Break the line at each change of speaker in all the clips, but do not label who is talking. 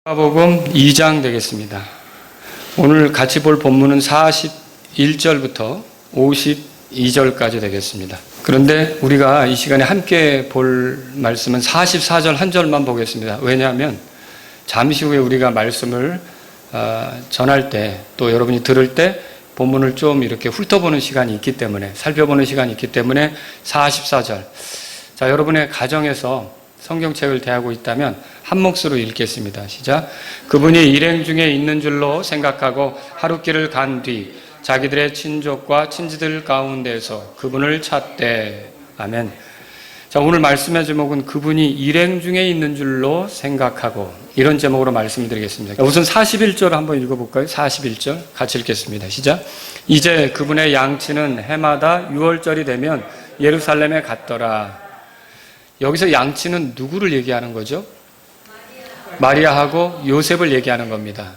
마가복음 2장 되겠습니다. 오늘 같이 볼 본문은 41절부터 52절까지 되겠습니다. 그런데 우리가 이 시간에 함께 볼 말씀은 44절 한 절만 보겠습니다. 왜냐하면 잠시 후에 우리가 말씀을 전할 때, 또 여러분이 들을 때 본문을 좀 이렇게 훑어보는 시간이 있기 때문에, 살펴보는 시간이 있기 때문에 44절. 자, 여러분의 가정에서 성경책을 대하고 있다면 한 몫으로 읽겠습니다. 시작. 그분이 일행 중에 있는 줄로 생각하고 하룻길을 간 뒤 자기들의 친족과 친지들 가운데서 그분을 찾되. 아멘. 자, 오늘 말씀의 제목은 그분이 일행 중에 있는 줄로 생각하고, 이런 제목으로 말씀드리겠습니다. 우선 41절 한번 읽어볼까요? 41절 같이 읽겠습니다. 시작. 이제 그분의 양치는 해마다 6월절이 되면 예루살렘에 갔더라. 여기서 양치는 누구를 얘기하는 거죠? 마리아하고 요셉을 얘기하는 겁니다.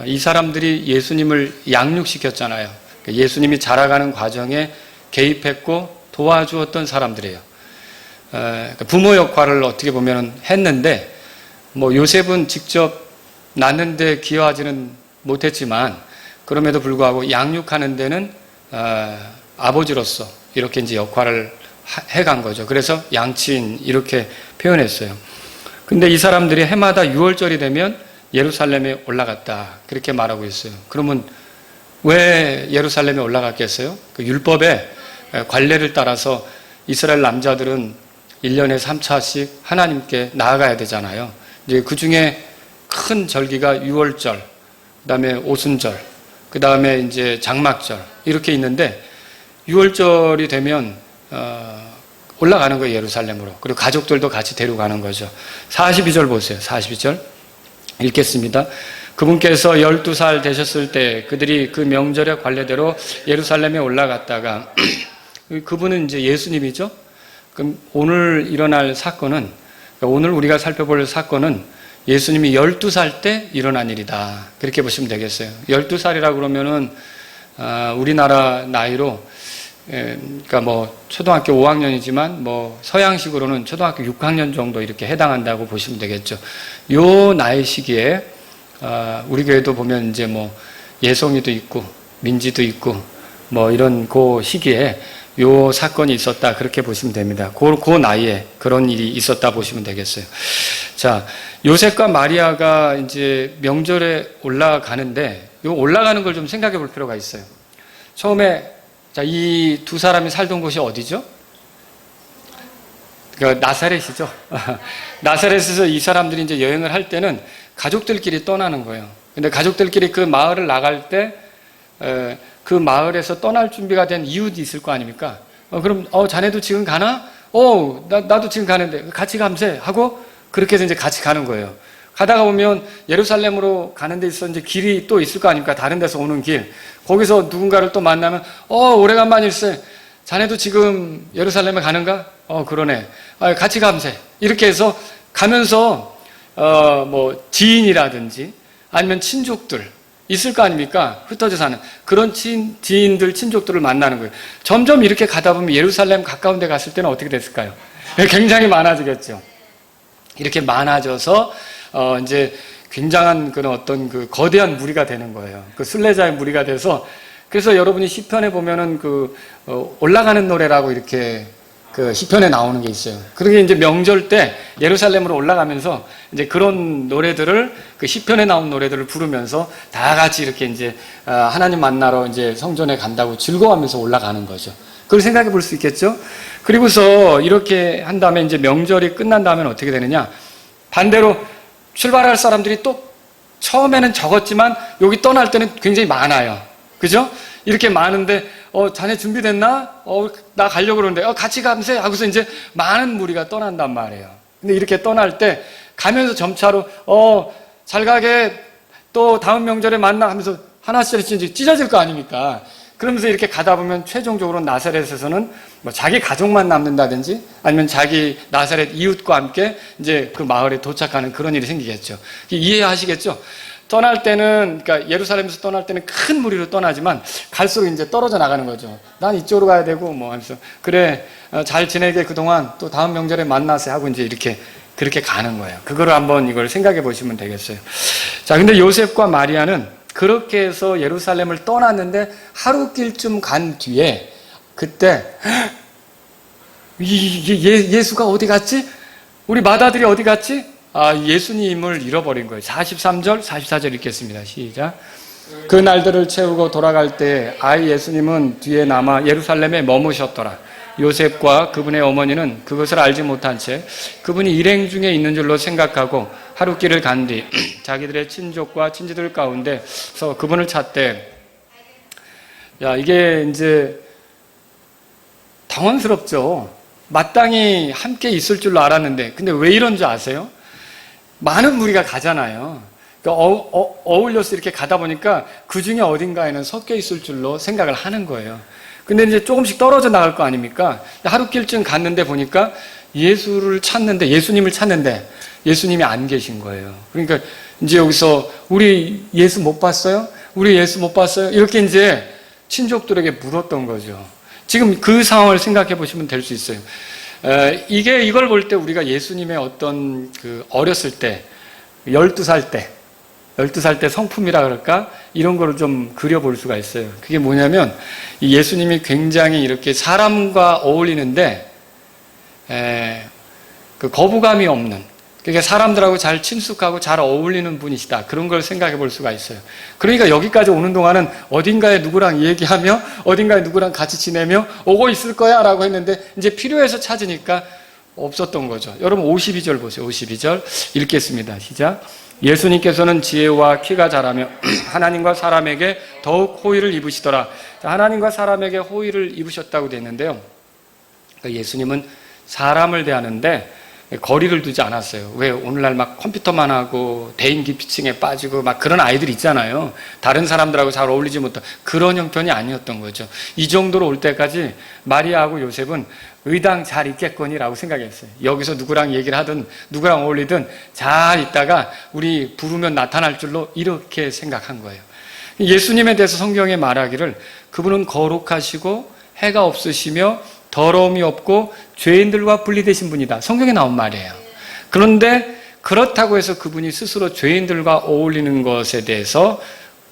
이 사람들이 예수님을 양육시켰잖아요. 예수님이 자라가는 과정에 개입했고 도와주었던 사람들이에요. 부모 역할을 어떻게 보면 했는데, 요셉은 직접 낳는데 기여하지는 못했지만, 그럼에도 불구하고 양육하는 데는 아버지로서 이렇게 이제 역할을 해간 거죠. 그래서 양치인 이렇게 표현했어요. 근데 이 사람들이 해마다 6월절이 되면 예루살렘에 올라갔다, 그렇게 말하고 있어요. 그러면 왜 예루살렘에 올라갔겠어요? 그 율법의 관례를 따라서 이스라엘 남자들은 1년에 3차씩 하나님께 나아가야 되잖아요. 이제 그 중에 큰 절기가 6월절, 그 다음에 오순절, 그 다음에 이제 장막절, 이렇게 있는데 6월절이 되면 올라가는 거예요, 예루살렘으로. 그리고 가족들도 같이 데려가는 거죠. 42절 보세요. 42절 읽겠습니다. 그분께서 12살 되셨을 때 그들이 그 명절의 관례대로 예루살렘에 올라갔다가 그분은 이제 예수님이죠. 그럼 오늘 일어날 사건은, 오늘 우리가 살펴볼 사건은 예수님이 12살 때 일어난 일이다, 그렇게 보시면 되겠어요. 12살이라 그러면은 우리나라 나이로, 그러니까 초등학교 5학년이지만 서양식으로는 초등학교 6학년 정도 이렇게 해당한다고 보시면 되겠죠. 요 나이 시기에 우리 교회도 보면 이제 예송이도 있고 민지도 있고 이런 그 시기에 요 사건이 있었다, 그렇게 보시면 됩니다. 그 나이에 그런 일이 있었다 보시면 되겠어요. 자, 요셉과 마리아가 이제 명절에 올라가는데, 요 올라가는 걸 좀 생각해 볼 필요가 있어요. 처음에, 자, 이 두 사람이 살던 곳이 어디죠? 나사렛이죠. 나사렛에서 이 사람들이 이제 여행을 할 때는 가족들끼리 떠나는 거예요. 근데 가족들끼리 그 마을을 나갈 때, 그 마을에서 떠날 준비가 된 이웃이 있을 거 아닙니까? 그럼, 자네도 지금 가나? 나도 지금 가는데, 같이 감세 하고, 그렇게 해서 이제 같이 가는 거예요. 가다가 보면 예루살렘으로 가는 데 있어 이제 길이 또 있을 거 아닙니까? 다른 데서 오는 길. 거기서 누군가를 또 만나면, 오래간만일세. 자네도 지금 예루살렘에 가는가? 그러네. 같이 감세. 이렇게 해서 가면서, 지인이라든지 아니면 친족들 있을 거 아닙니까? 흩어져 사는. 그런 지인들, 친족들을 만나는 거예요. 점점 이렇게 가다 보면 예루살렘 가까운 데 갔을 때는 어떻게 됐을까요? 굉장히 많아지겠죠. 이렇게 많아져서, 이제 굉장한 그런 어떤 그 거대한 무리가 되는 거예요. 그 순례자의 무리가 돼서, 그래서 여러분이 시편에 보면은 올라가는 노래라고 이렇게 그 시편에 나오는 게 있어요. 그러게 이제 명절 때 예루살렘으로 올라가면서 이제 그런 노래들을, 그 시편에 나온 노래들을 부르면서 다 같이 이렇게 이제 하나님 만나러 이제 성전에 간다고 즐거워하면서 올라가는 거죠. 그걸 생각해 볼 수 있겠죠? 그리고서 이렇게 한 다음에 이제 명절이 끝난 다음에 어떻게 되느냐? 반대로 출발할 사람들이 또 처음에는 적었지만 여기 떠날 때는 굉장히 많아요. 그죠? 이렇게 많은데, 자네 준비됐나? 나 가려고 그러는데, 같이 감세 하고서 이제 많은 무리가 떠난단 말이에요. 근데 이렇게 떠날 때 가면서 점차로, 잘 가게, 또 다음 명절에 만나 하면서 하나씩 이제 찢어질 거 아닙니까? 그러면서 이렇게 가다 보면 최종적으로 나사렛에서는 자기 가족만 남는다든지 아니면 자기 나사렛 이웃과 함께 이제 그 마을에 도착하는 그런 일이 생기겠죠. 이해하시겠죠? 떠날 때는, 그러니까 예루살렘에서 떠날 때는 큰 무리로 떠나지만 갈수록 이제 떨어져 나가는 거죠. 난 이쪽으로 가야 되고 하면서, 그래, 잘 지내게 그동안 또 다음 명절에 만나세 하고 이제 이렇게 그렇게 가는 거예요. 그거를 한번 이걸 생각해 보시면 되겠어요. 자, 근데 요셉과 마리아는 그렇게 해서 예루살렘을 떠났는데 하루 길쯤 간 뒤에 그때 예수가 어디 갔지? 우리 맏아들이 어디 갔지? 예수님을 잃어버린 거예요. 43절, 44절 읽겠습니다. 시작. 그 날들을 채우고 돌아갈 때 아이 예수님은 뒤에 남아 예루살렘에 머무셨더라. 요셉과 그분의 어머니는 그것을 알지 못한 채 그분이 일행 중에 있는 줄로 생각하고 하루 길을 간 뒤 자기들의 친족과 친지들 가운데서 그분을 찾되, 야, 이게 이제 당황스럽죠. 마땅히 함께 있을 줄로 알았는데, 근데 왜 이런 줄 아세요? 많은 무리가 가잖아요. 그러니까 어울려서 이렇게 가다 보니까 그 중에 어딘가에는 섞여 있을 줄로 생각을 하는 거예요. 근데 이제 조금씩 떨어져 나갈 거 아닙니까? 하루 길쯤 갔는데 보니까 예수님을 찾는데 예수님이 안 계신 거예요. 그러니까 이제 여기서 우리 예수 못 봤어요? 우리 예수 못 봤어요? 이렇게 이제 친족들에게 물었던 거죠. 지금 그 상황을 생각해 보시면 될 수 있어요. 이걸 볼 때 우리가 예수님의 어떤 어렸을 때, 12살 때 성품이라 그럴까? 이런 거를 좀 그려볼 수가 있어요. 그게 뭐냐면, 이 예수님이 굉장히 이렇게 사람과 어울리는데, 거부감이 없는, 그러니까 사람들하고 잘 친숙하고 잘 어울리는 분이시다. 그런 걸 생각해 볼 수가 있어요. 그러니까 여기까지 오는 동안은 어딘가에 누구랑 얘기하며, 어딘가에 누구랑 같이 지내며 오고 있을 거야 라고 했는데, 이제 필요해서 찾으니까 없었던 거죠. 여러분 52절 보세요. 52절 읽겠습니다. 시작. 예수님께서는 지혜와 키가 자라며 하나님과 사람에게 더욱 호의를 입으시더라. 하나님과 사람에게 호의를 입으셨다고 되어 있는데요. 그러니까 예수님은 사람을 대하는데 거리를 두지 않았어요. 왜 오늘날 막 컴퓨터만 하고 대인기 피칭에 빠지고 막 그런 아이들 있잖아요. 다른 사람들하고 잘 어울리지 못한 그런 형편이 아니었던 거죠. 이 정도로 올 때까지 마리아하고 요셉은 의당 잘 있겠거니라고 생각했어요. 여기서 누구랑 얘기를 하든 누구랑 어울리든 잘 있다가 우리 부르면 나타날 줄로 이렇게 생각한 거예요. 예수님에 대해서 성경에 말하기를 그분은 거룩하시고 해가 없으시며 더러움이 없고 죄인들과 분리되신 분이다. 성경에 나온 말이에요. 그런데 그렇다고 해서 그분이 스스로 죄인들과 어울리는 것에 대해서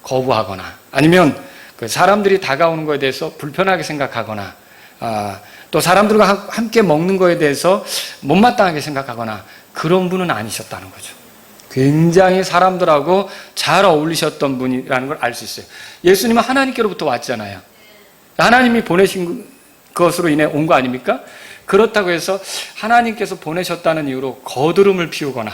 거부하거나 아니면 사람들이 다가오는 것에 대해서 불편하게 생각하거나 또 사람들과 함께 먹는 것에 대해서 못마땅하게 생각하거나 그런 분은 아니셨다는 거죠. 굉장히 사람들하고 잘 어울리셨던 분이라는 걸 알 수 있어요. 예수님은 하나님께로부터 왔잖아요. 하나님이 보내신 것으로 인해 온 거 아닙니까? 그렇다고 해서 하나님께서 보내셨다는 이유로 거드름을 피우거나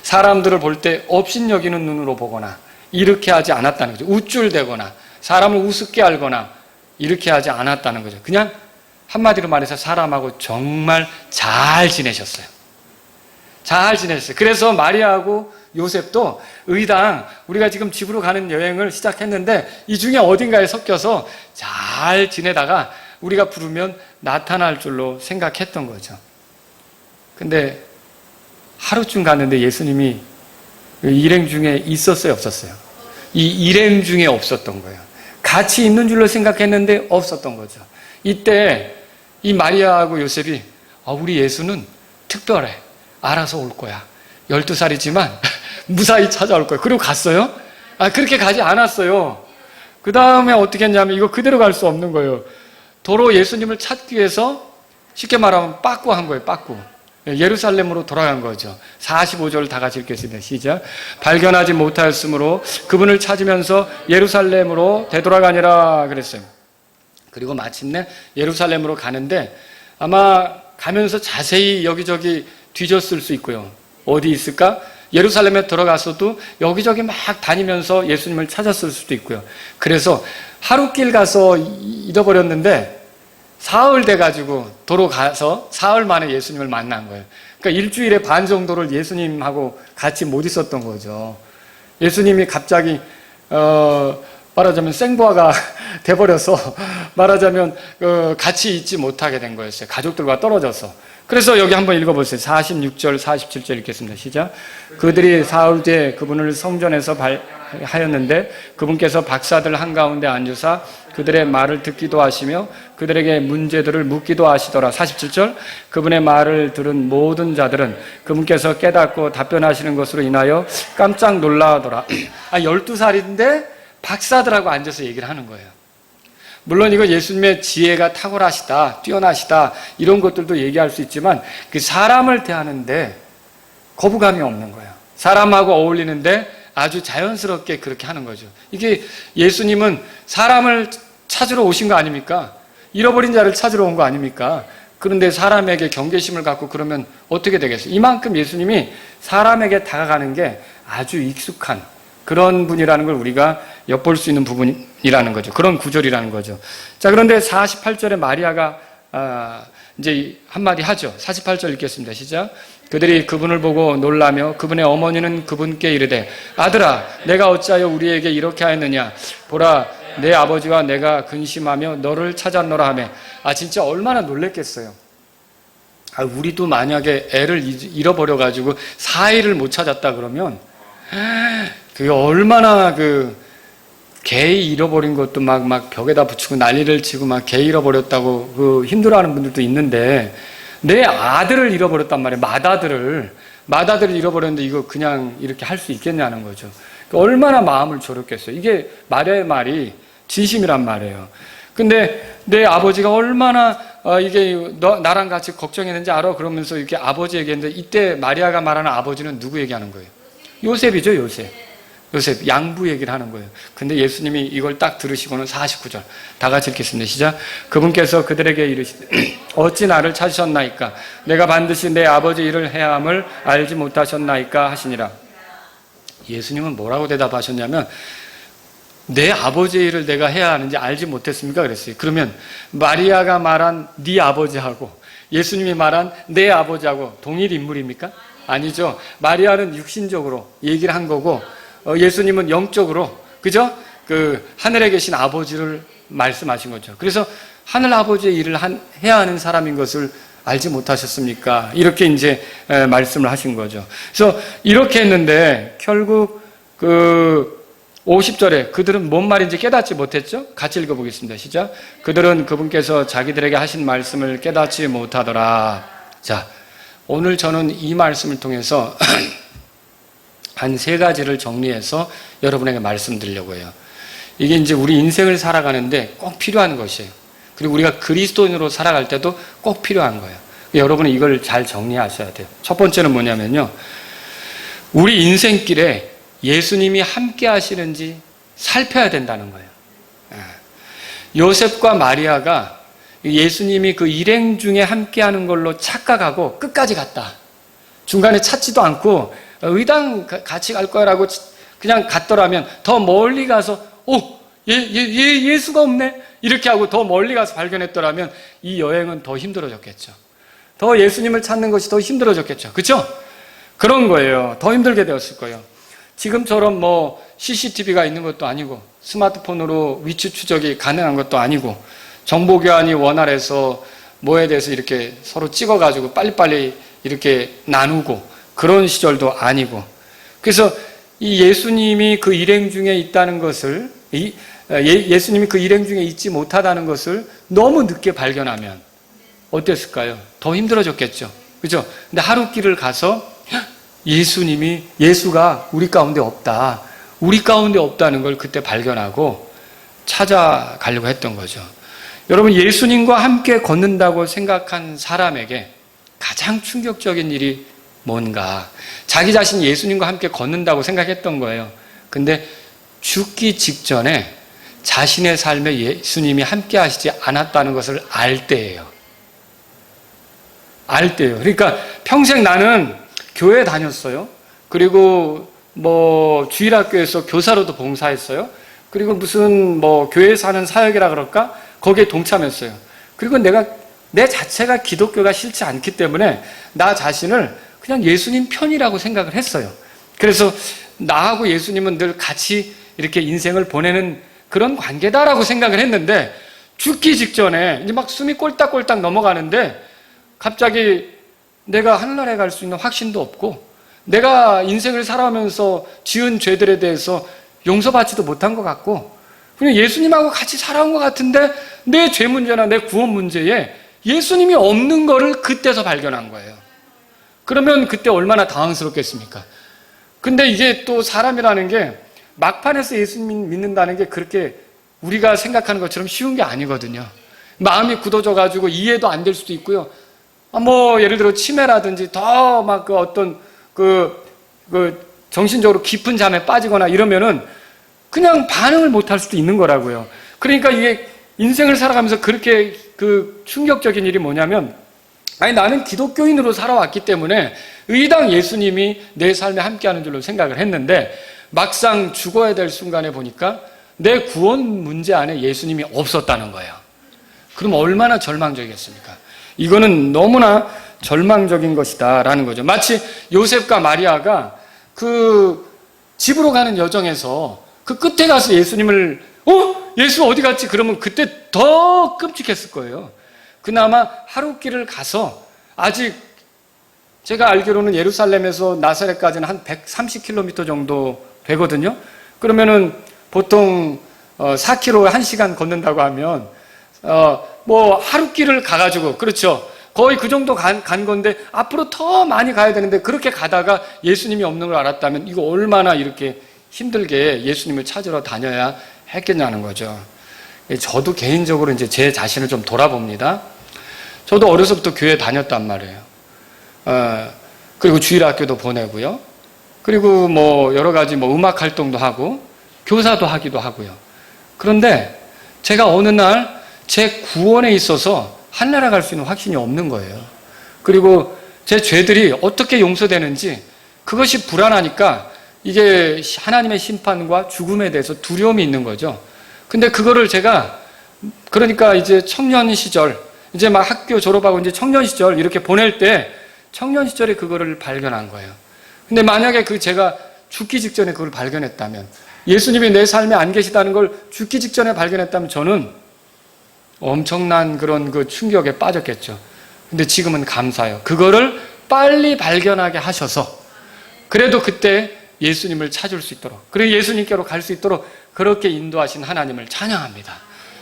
사람들을 볼 때 업신여기는 눈으로 보거나 이렇게 하지 않았다는 거죠. 우쭐대거나 사람을 우습게 알거나 이렇게 하지 않았다는 거죠. 그냥 한마디로 말해서 사람하고 정말 잘 지내셨어요. 잘 지냈어요. 그래서 마리아하고 요셉도 의당 우리가 지금 집으로 가는 여행을 시작했는데 이 중에 어딘가에 섞여서 잘 지내다가 우리가 부르면 나타날 줄로 생각했던 거죠. 근데 하루쯤 갔는데 예수님이 일행 중에 있었어요, 없었어요? 이 일행 중에 없었던 거예요. 같이 있는 줄로 생각했는데 없었던 거죠. 이때 이 마리아하고 요셉이 우리 예수는 특별해. 알아서 올 거야. 12살이지만 무사히 찾아올 거야. 그리고 갔어요? 그렇게 가지 않았어요. 그 다음에 어떻게 했냐면 이거 그대로 갈 수 없는 거예요. 도로 예수님을 찾기 위해서 쉽게 말하면 빠꾸한 거예요. 빠꾸. 예루살렘으로 돌아간 거죠. 45절 다 같이 읽겠습니다. 시작. 발견하지 못하였으므로 그분을 찾으면서 예루살렘으로 되돌아가니라 그랬어요. 그리고 마침내 예루살렘으로 가는데 아마 가면서 자세히 여기저기 뒤졌을 수 있고요. 어디 있을까? 예루살렘에 들어가서도 여기저기 막 다니면서 예수님을 찾았을 수도 있고요. 그래서 하루길 가서 잃어버렸는데 사흘 돼가지고 도로 가서 사흘 만에 예수님을 만난 거예요. 그러니까 일주일에 반 정도를 예수님하고 같이 못 있었던 거죠. 예수님이 갑자기 말하자면 생부하가 돼버려서 말하자면 같이 있지 못하게 된 거였어요. 가족들과 떨어져서. 그래서 여기 한번 읽어보세요. 46절, 47절 읽겠습니다. 시작. 그들이 사흘 뒤에 그분을 성전에서 하였는데 그분께서 박사들 한가운데 앉으사 그들의 말을 듣기도 하시며 그들에게 문제들을 묻기도 하시더라. 47절 그분의 말을 들은 모든 자들은 그분께서 깨닫고 답변하시는 것으로 인하여 깜짝 놀라더라. 12살인데 박사들하고 앉아서 얘기를 하는 거예요. 물론 이거 예수님의 지혜가 탁월하시다, 뛰어나시다 이런 것들도 얘기할 수 있지만 그 사람을 대하는데 거부감이 없는 거예요. 사람하고 어울리는데 아주 자연스럽게 그렇게 하는 거죠. 이게 예수님은 사람을 찾으러 오신 거 아닙니까? 잃어버린 자를 찾으러 온 거 아닙니까? 그런데 사람에게 경계심을 갖고 그러면 어떻게 되겠어요? 이만큼 예수님이 사람에게 다가가는 게 아주 익숙한 그런 분이라는 걸 우리가 엿볼 수 있는 부분이라는 거죠. 그런 구절이라는 거죠. 자, 그런데 48절에 마리아가 이제 한마디 하죠. 48절 읽겠습니다. 시작. 그들이 그분을 보고 놀라며 그분의 어머니는 그분께 이르되 아들아 내가 어찌하여 우리에게 이렇게 하였느냐 보라 내 아버지와 내가 근심하며 너를 찾았노라 하며 진짜 얼마나 놀랬겠어요. 우리도 만약에 애를 잃어버려가지고 4일을 못 찾았다 그러면 그게 얼마나 개 잃어버린 것도 막 벽에다 붙이고 난리를 치고 막 개 잃어버렸다고 힘들어하는 분들도 있는데 내 아들을 잃어버렸단 말이에요. 맏아들을 잃어버렸는데 이거 그냥 이렇게 할 수 있겠냐는 거죠. 얼마나 마음을 졸였겠어요. 이게 마리아의 말이 진심이란 말이에요. 근데 내 아버지가 얼마나 이게 나랑 같이 걱정했는지 알아? 그러면서 이렇게 아버지 얘기했는데 이때 마리아가 말하는 아버지는 누구 얘기하는 거예요? 요셉이죠, 요셉, 양부 얘기를 하는 거예요. 근데 예수님이 이걸 딱 들으시고는 49절 다 같이 읽겠습니다. 시작. 그분께서 그들에게 이르시되 어찌 나를 찾으셨나이까? 내가 반드시 내 아버지 일을 해야 함을 알지 못하셨나이까 하시니라. 예수님은 뭐라고 대답하셨냐면 내 아버지의 일을 내가 해야 하는지 알지 못했습니까? 그랬어요. 그러면 마리아가 말한 네 아버지하고 예수님이 말한 내 아버지하고 동일 인물입니까? 아니죠. 마리아는 육신적으로 얘기를 한 거고 예수님은 영적으로, 그죠? 하늘에 계신 아버지를 말씀하신 거죠. 그래서 하늘 아버지의 일을 해야 하는 사람인 것을 알지 못하셨습니까? 이렇게 이제 말씀을 하신 거죠. 그래서 이렇게 했는데 결국 50절에 그들은 뭔 말인지 깨닫지 못했죠? 같이 읽어보겠습니다. 시작. 그들은 그분께서 자기들에게 하신 말씀을 깨닫지 못하더라. 자, 오늘 저는 이 말씀을 통해서 한 3가지를 정리해서 여러분에게 말씀드리려고 해요. 이게 이제 우리 인생을 살아가는데 꼭 필요한 것이에요. 그리고 우리가 그리스도인으로 살아갈 때도 꼭 필요한 거예요. 여러분은 이걸 잘 정리하셔야 돼요. 첫 번째는 뭐냐면요. 우리 인생길에 예수님이 함께 하시는지 살펴야 된다는 거예요. 요셉과 마리아가 예수님이 그 일행 중에 함께 하는 걸로 착각하고 끝까지 갔다. 중간에 찾지도 않고 의당 같이 갈 거라고 그냥 갔더라면 더 멀리 가서 예수가 없네 이렇게 하고 더 멀리 가서 발견했더라면 이 여행은 더 힘들어졌겠죠. 더 예수님을 찾는 것이 더 힘들어졌겠죠. 그렇죠? 그런 거예요. 더 힘들게 되었을 거예요. 지금처럼 CCTV가 있는 것도 아니고 스마트폰으로 위치 추적이 가능한 것도 아니고 정보 교환이 원활해서 뭐에 대해서 이렇게 서로 찍어가지고 빨리빨리 이렇게 나누고 그런 시절도 아니고, 그래서 이 예수님이 그 일행 중에 있다는 것을, 예수님이 그 일행 중에 있지 못하다는 것을 너무 늦게 발견하면 어땠을까요? 더 힘들어졌겠죠. 그죠? 근데 하루길을 가서 예수가 우리 가운데 없다. 우리 가운데 없다는 걸 그때 발견하고 찾아가려고 했던 거죠. 여러분, 예수님과 함께 걷는다고 생각한 사람에게 가장 충격적인 일이 뭔가, 자기 자신이 예수님과 함께 걷는다고 생각했던 거예요. 근데 죽기 직전에 자신의 삶에 예수님이 함께 하시지 않았다는 것을 알 때예요. 그러니까 평생 나는 교회 다녔어요. 그리고 주일학교에서 교사로도 봉사했어요. 그리고 무슨 교회에서 하는 사역이라 그럴까? 거기에 동참했어요. 그리고 내 자체가 기독교가 싫지 않기 때문에 나 자신을 그냥 예수님 편이라고 생각을 했어요. 그래서 나하고 예수님은 늘 같이 이렇게 인생을 보내는 그런 관계다라고 생각을 했는데 죽기 직전에 이제 막 숨이 꼴딱꼴딱 넘어가는데 갑자기 내가 하늘나라에 갈 수 있는 확신도 없고 내가 인생을 살아가면서 지은 죄들에 대해서 용서받지도 못한 것 같고 그냥 예수님하고 같이 살아온 것 같은데 내 죄 문제나 내 구원 문제에 예수님이 없는 거를 그때서 발견한 거예요. 그러면 그때 얼마나 당황스럽겠습니까? 근데 이게 또 사람이라는 게 막판에서 예수님 믿는다는 게 그렇게 우리가 생각하는 것처럼 쉬운 게 아니거든요. 마음이 굳어져가지고 이해도 안 될 수도 있고요. 뭐 예를 들어 치매라든지 더 막 그 어떤 정신적으로 깊은 잠에 빠지거나 이러면은 그냥 반응을 못 할 수도 있는 거라고요. 그러니까 이게 인생을 살아가면서 그렇게 그 충격적인 일이 뭐냐면, 아니 나는 기독교인으로 살아왔기 때문에 의당 예수님이 내 삶에 함께하는 줄로 생각을 했는데 막상 죽어야 될 순간에 보니까 내 구원 문제 안에 예수님이 없었다는 거예요. 그럼 얼마나 절망적이겠습니까? 이거는 너무나 절망적인 것이다라는 거죠. 마치 요셉과 마리아가 그 집으로 가는 여정에서 그 끝에 가서 예수님을 예수 어디 갔지? 그러면 그때 더 끔찍했을 거예요. 그나마 하룻길을 가서 아직 제가 알기로는 예루살렘에서 나사렛까지는 한 130km 정도 되거든요. 그러면은 보통 4km 1시간 걷는다고 하면 뭐 하룻길을 가가지고 그렇죠. 거의 그 정도 간 건데 앞으로 더 많이 가야 되는데 그렇게 가다가 예수님이 없는 걸 알았다면 이거 얼마나 이렇게 힘들게 예수님을 찾으러 다녀야 했겠냐는 거죠. 저도 개인적으로 이제 제 자신을 좀 돌아봅니다. 저도 어려서부터 교회 다녔단 말이에요. 그리고 주일학교도 보내고요. 그리고 뭐 여러 가지 뭐 음악 활동도 하고 교사도 하기도 하고요. 그런데 제가 어느 날 제 구원에 있어서 하늘나라 갈 수 있는 확신이 없는 거예요. 그리고 제 죄들이 어떻게 용서되는지 그것이 불안하니까 이게 하나님의 심판과 죽음에 대해서 두려움이 있는 거죠. 근데 그거를 제가 그러니까 이제 청년 시절 이제 막 학교 졸업하고 이제 청년 시절 이렇게 보낼 때 청년 시절에 그거를 발견한 거예요. 근데 만약에 제가 죽기 직전에 그걸 발견했다면 예수님이 내 삶에 안 계시다는 걸 죽기 직전에 발견했다면 저는 엄청난 그런 그 충격에 빠졌겠죠. 근데 지금은 감사해요. 그거를 빨리 발견하게 하셔서 그래도 그때 예수님을 찾을 수 있도록 그리고 예수님께로 갈 수 있도록 그렇게 인도하신 하나님을 찬양합니다.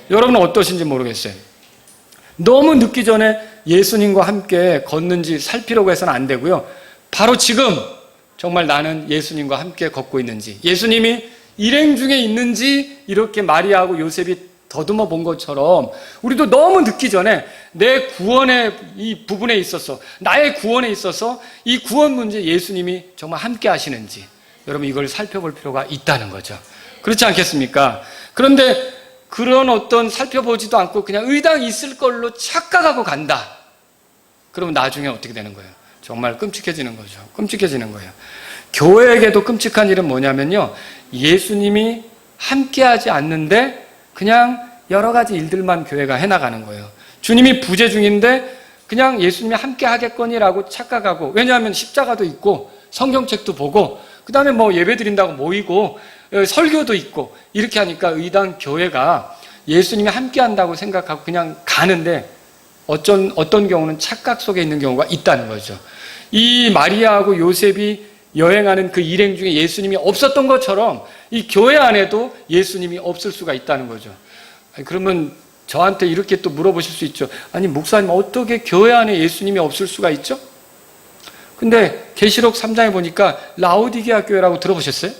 여러분은 어떠신지 모르겠어요. 너무 늦기 전에 예수님과 함께 걷는지 살피려고 해서는 안 되고요. 바로 지금 정말 나는 예수님과 함께 걷고 있는지 예수님이 일행 중에 있는지 이렇게 마리아하고 요셉이 더듬어 본 것처럼 우리도 너무 늦기 전에 내 구원의 이 부분에 있어서 나의 구원에 있어서 이 구원 문제 예수님이 정말 함께 하시는지 여러분 이걸 살펴볼 필요가 있다는 거죠. 그렇지 않겠습니까? 그런데 그런 어떤 살펴보지도 않고 그냥 의당 있을 걸로 착각하고 간다. 그러면 나중에 어떻게 되는 거예요? 정말 끔찍해지는 거죠. 끔찍해지는 거예요. 교회에게도 끔찍한 일은 뭐냐면요. 예수님이 함께하지 않는데 그냥 여러 가지 일들만 교회가 해나가는 거예요. 주님이 부재 중인데 그냥 예수님이 함께 하겠거니라고 착각하고 왜냐하면 십자가도 있고 성경책도 보고 그 다음에 뭐 예배 드린다고 모이고 설교도 있고 이렇게 하니까 의당 교회가 예수님이 함께 한다고 생각하고 그냥 가는데 어떤 경우는 착각 속에 있는 경우가 있다는 거죠. 이 마리아하고 요셉이 여행하는 그 일행 중에 예수님이 없었던 것처럼 이 교회 안에도 예수님이 없을 수가 있다는 거죠. 그러면 저한테 이렇게 또 물어보실 수 있죠. 아니 목사님 어떻게 교회 안에 예수님이 없을 수가 있죠? 근데 계시록 3장에 보니까 라오디게아 교회라고 들어보셨어요?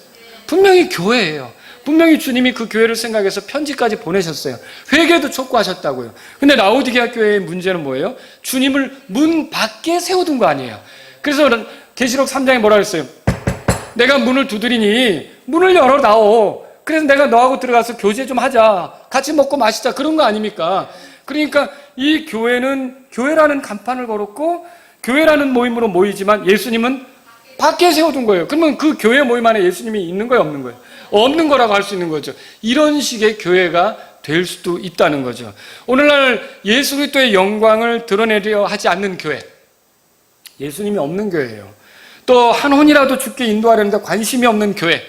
분명히 교회예요. 분명히 주님이 그 교회를 생각해서 편지까지 보내셨어요. 회개도 촉구하셨다고요. 근데 라오디게아 교회의 문제는 뭐예요? 주님을 문 밖에 세워둔 거 아니에요. 그래서 계시록 3장에 뭐라 그랬어요? 내가 문을 두드리니 문을 열어다오. 그래서 내가 너하고 들어가서 교제 좀 하자. 같이 먹고 마시자. 그런 거 아닙니까? 그러니까 이 교회는 교회라는 간판을 걸었고 교회라는 모임으로 모이지만 예수님은 밖에 세워둔 거예요. 그러면 그 교회 모임 안에 예수님이 있는 거예요? 없는 거예요? 없는 거라고 할 수 있는 거죠. 이런 식의 교회가 될 수도 있다는 거죠. 오늘날 예수 그리스도의 영광을 드러내려 하지 않는 교회. 예수님이 없는 교회예요. 또 한 혼이라도 죽게 인도하려는데 관심이 없는 교회.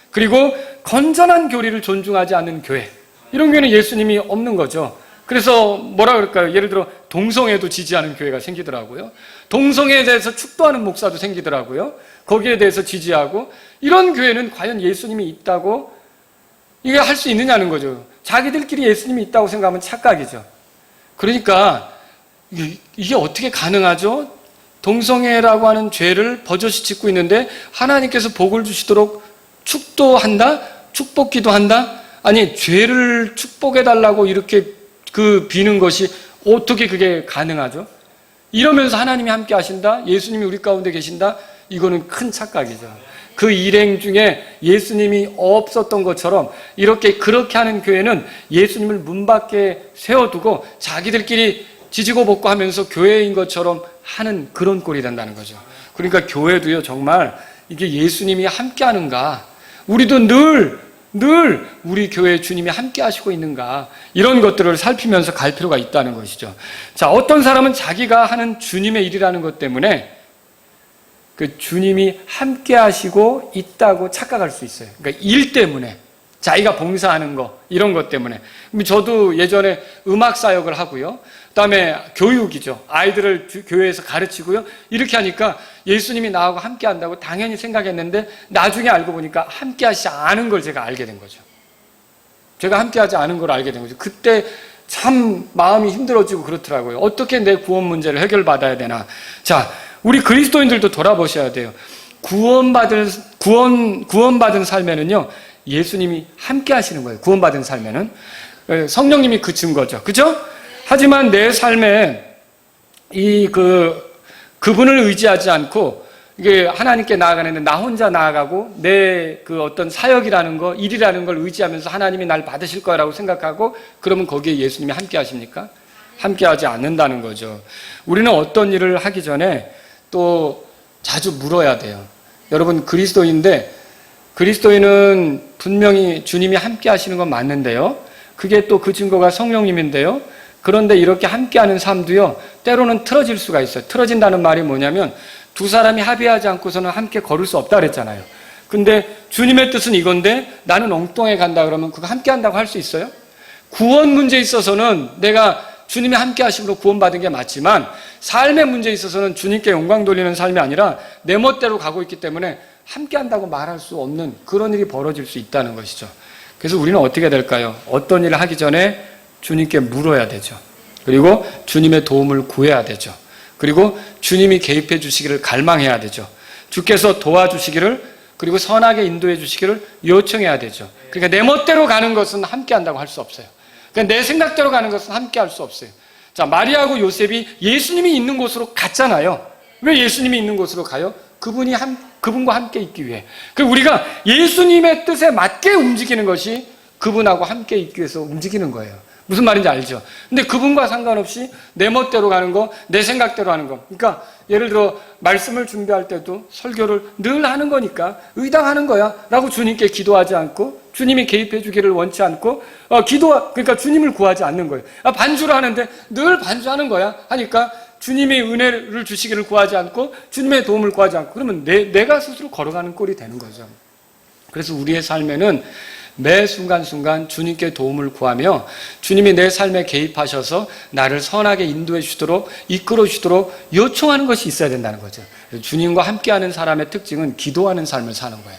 그리고 건전한 교리를 존중하지 않는 교회. 이런 교회는 예수님이 없는 거죠. 그래서 뭐라 그럴까요? 예를 들어 동성애도 지지하는 교회가 생기더라고요. 동성애에 대해서 축도하는 목사도 생기더라고요. 거기에 대해서 지지하고, 이런 교회는 과연 예수님이 있다고 이게 할 수 있느냐는 거죠. 자기들끼리 예수님이 있다고 생각하면 착각이죠. 그러니까 이게 어떻게 가능하죠? 동성애라고 하는 죄를 버젓이 짓고 있는데 하나님께서 복을 주시도록 축도한다? 축복기도 한다? 아니, 죄를 축복해달라고 이렇게 비는 것이 어떻게 그게 가능하죠? 이러면서 하나님이 함께 하신다? 예수님이 우리 가운데 계신다? 이거는 큰 착각이죠. 그 일행 중에 예수님이 없었던 것처럼 그렇게 하는 교회는 예수님을 문 밖에 세워두고 자기들끼리 지지고 볶고 하면서 교회인 것처럼 하는 그런 꼴이 된다는 거죠. 그러니까 교회도요, 정말 이게 예수님이 함께 하는가? 우리도 늘 우리 교회에 주님이 함께 하시고 있는가? 이런 것들을 살피면서 갈 필요가 있다는 것이죠. 자, 어떤 사람은 자기가 하는 주님의 일이라는 것 때문에 그 주님이 함께 하시고 있다고 착각할 수 있어요. 그러니까 일 때문에, 자기가 봉사하는 거, 이런 것 때문에. 저도 예전에 음악 사역을 하고요. 그다음에 교육이죠. 아이들을 교회에서 가르치고요. 이렇게 하니까 예수님이 나하고 함께 한다고 당연히 생각했는데 나중에 알고 보니까 함께 하시지 않은 걸 제가 알게 된 거죠. 제가 함께 하지 않은 걸 알게 된 거죠. 그때 참 마음이 힘들어지고 그렇더라고요. 어떻게 내 구원 문제를 해결받아야 되나. 자, 우리 그리스도인들도 돌아보셔야 돼요. 구원받은 삶에는요, 예수님이 함께 하시는 거예요. 구원받은 삶에는. 성령님이 그 증거죠. 그죠? 하지만 내 삶에 그분을 의지하지 않고 이게 하나님께 나아가는데 나 혼자 나아가고 내 어떤 사역이라는 거, 일이라는 걸 의지하면서 하나님이 날 받으실 거라고 생각하고, 그러면 거기에 예수님이 함께 하십니까? 함께 하지 않는다는 거죠. 우리는 어떤 일을 하기 전에 또 자주 물어야 돼요. 여러분, 그리스도인인데 그리스도인은 분명히 주님이 함께 하시는 건 맞는데요. 그게 또 그 증거가 성령님인데요. 그런데 이렇게 함께하는 삶도요, 때로는 틀어질 수가 있어요. 틀어진다는 말이 뭐냐면 두 사람이 합의하지 않고서는 함께 걸을 수 없다 그랬잖아요. 근데 주님의 뜻은 이건데 나는 엉뚱하게 간다 그러면 그거 함께 한다고 할 수 있어요? 구원 문제에 있어서는 내가 주님이 함께 하심으로 구원받은 게 맞지만 삶의 문제에 있어서는 주님께 영광 돌리는 삶이 아니라 내 멋대로 가고 있기 때문에 함께 한다고 말할 수 없는 그런 일이 벌어질 수 있다는 것이죠. 그래서 우리는 어떻게 될까요? 어떤 일을 하기 전에 주님께 물어야 되죠. 그리고 주님의 도움을 구해야 되죠. 그리고 주님이 개입해 주시기를 갈망해야 되죠. 주께서 도와주시기를, 그리고 선하게 인도해 주시기를 요청해야 되죠. 그러니까 내 멋대로 가는 것은 함께 한다고 할 수 없어요. 그러니까 내 생각대로 가는 것은 함께 할 수 없어요. 자, 마리아하고 요셉이 예수님이 있는 곳으로 갔잖아요. 왜 예수님이 있는 곳으로 가요? 그분과 함께 있기 위해. 그리고 우리가 예수님의 뜻에 맞게 움직이는 것이 그분하고 함께 있기 위해서 움직이는 거예요. 무슨 말인지 알죠? 근데 그분과 상관없이 내 멋대로 가는 거, 내 생각대로 하는 거. 그러니까 예를 들어 말씀을 준비할 때도 설교를 늘 하는 거니까 의당하는 거야 라고 주님께 기도하지 않고, 주님이 개입해 주기를 원치 않고, 그러니까 주님을 구하지 않는 거예요. 반주를 하는데 늘 반주하는 거야 하니까 주님의 은혜를 주시기를 구하지 않고 주님의 도움을 구하지 않고, 그러면 내가 스스로 걸어가는 꼴이 되는 거죠. 그래서 우리의 삶에는 매 순간순간 주님께 도움을 구하며 주님이 내 삶에 개입하셔서 나를 선하게 인도해 주시도록, 이끌어 주시도록 요청하는 것이 있어야 된다는 거죠. 주님과 함께하는 사람의 특징은 기도하는 삶을 사는 거예요.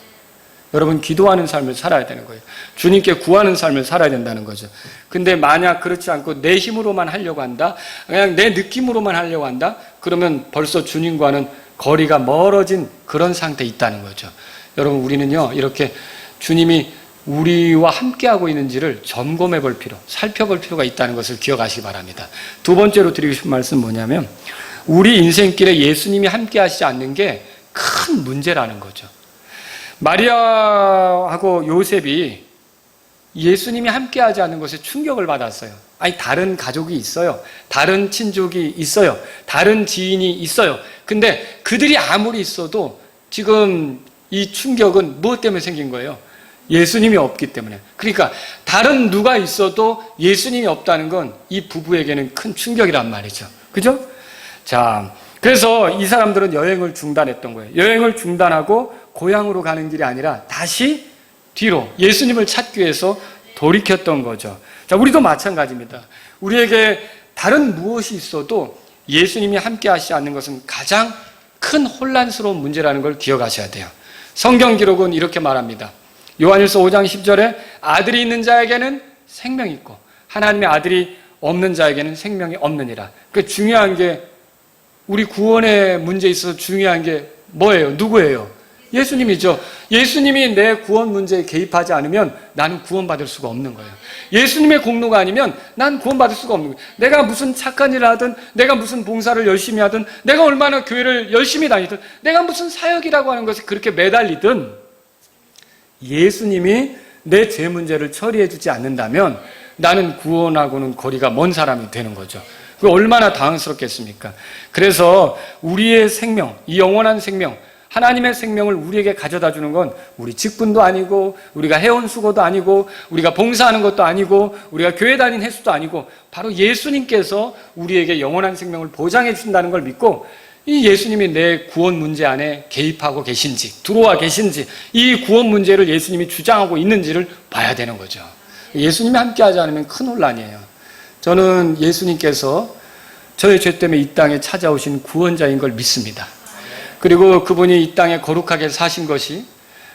여러분, 기도하는 삶을 살아야 되는 거예요. 주님께 구하는 삶을 살아야 된다는 거죠. 근데 만약 그렇지 않고 내 힘으로만 하려고 한다, 그냥 내 느낌으로만 하려고 한다, 그러면 벌써 주님과는 거리가 멀어진 그런 상태에 있다는 거죠. 여러분, 우리는요, 이렇게 주님이 우리와 함께하고 있는지를 점검해 볼 필요, 살펴볼 필요가 있다는 것을 기억하시기 바랍니다. 두 번째로 드리고 싶은 말씀은 뭐냐면, 우리 인생길에 예수님이 함께 하시지 않는 게 큰 문제라는 거죠. 마리아하고 요셉이 예수님이 함께 하지 않는 것에 충격을 받았어요. 아니, 다른 가족이 있어요. 다른 친족이 있어요. 다른 지인이 있어요. 근데 그들이 아무리 있어도 지금 이 충격은 무엇 때문에 생긴 거예요? 예수님이 없기 때문에. 그러니까 다른 누가 있어도 예수님이 없다는 건 이 부부에게는 큰 충격이란 말이죠. 그죠? 자, 그래서 이 사람들은 여행을 중단했던 거예요. 여행을 중단하고 고향으로 가는 길이 아니라 다시 뒤로 예수님을 찾기 위해서 돌이켰던 거죠. 자, 우리도 마찬가지입니다. 우리에게 다른 무엇이 있어도 예수님이 함께 하시지 않는 것은 가장 큰 혼란스러운 문제라는 걸 기억하셔야 돼요. 성경 기록은 이렇게 말합니다. 요한일서 5장 10절에 아들이 있는 자에게는 생명이 있고 하나님의 아들이 없는 자에게는 생명이 없느니라. 그 중요한 게 우리 구원의 문제에 있어서 중요한 게 뭐예요? 누구예요? 예수님이죠. 예수님이 내 구원 문제에 개입하지 않으면 나는 구원받을 수가 없는 거예요. 예수님의 공로가 아니면 난 구원받을 수가 없는 거예요. 내가 무슨 착한 일을 하든, 내가 무슨 봉사를 열심히 하든, 내가 얼마나 교회를 열심히 다니든, 내가 무슨 사역이라고 하는 것에 그렇게 매달리든 예수님이 내 죄 문제를 처리해 주지 않는다면 나는 구원하고는 거리가 먼 사람이 되는 거죠. 그 얼마나 당황스럽겠습니까? 그래서 우리의 생명, 이 영원한 생명, 하나님의 생명을 우리에게 가져다 주는 건 우리 직분도 아니고 우리가 해온 수고도 아니고 우리가 봉사하는 것도 아니고 우리가 교회 다닌 횟수도 아니고 바로 예수님께서 우리에게 영원한 생명을 보장해 준다는 걸 믿고 이 예수님이 내 구원 문제 안에 개입하고 계신지 들어와 계신지 이 구원 문제를 예수님이 주장하고 있는지를 봐야 되는 거죠. 예수님이 함께하지 않으면 큰 혼란이에요. 저는 예수님께서 저의 죄 때문에 이 땅에 찾아오신 구원자인 걸 믿습니다. 그리고 그분이 이 땅에 거룩하게 사신 것이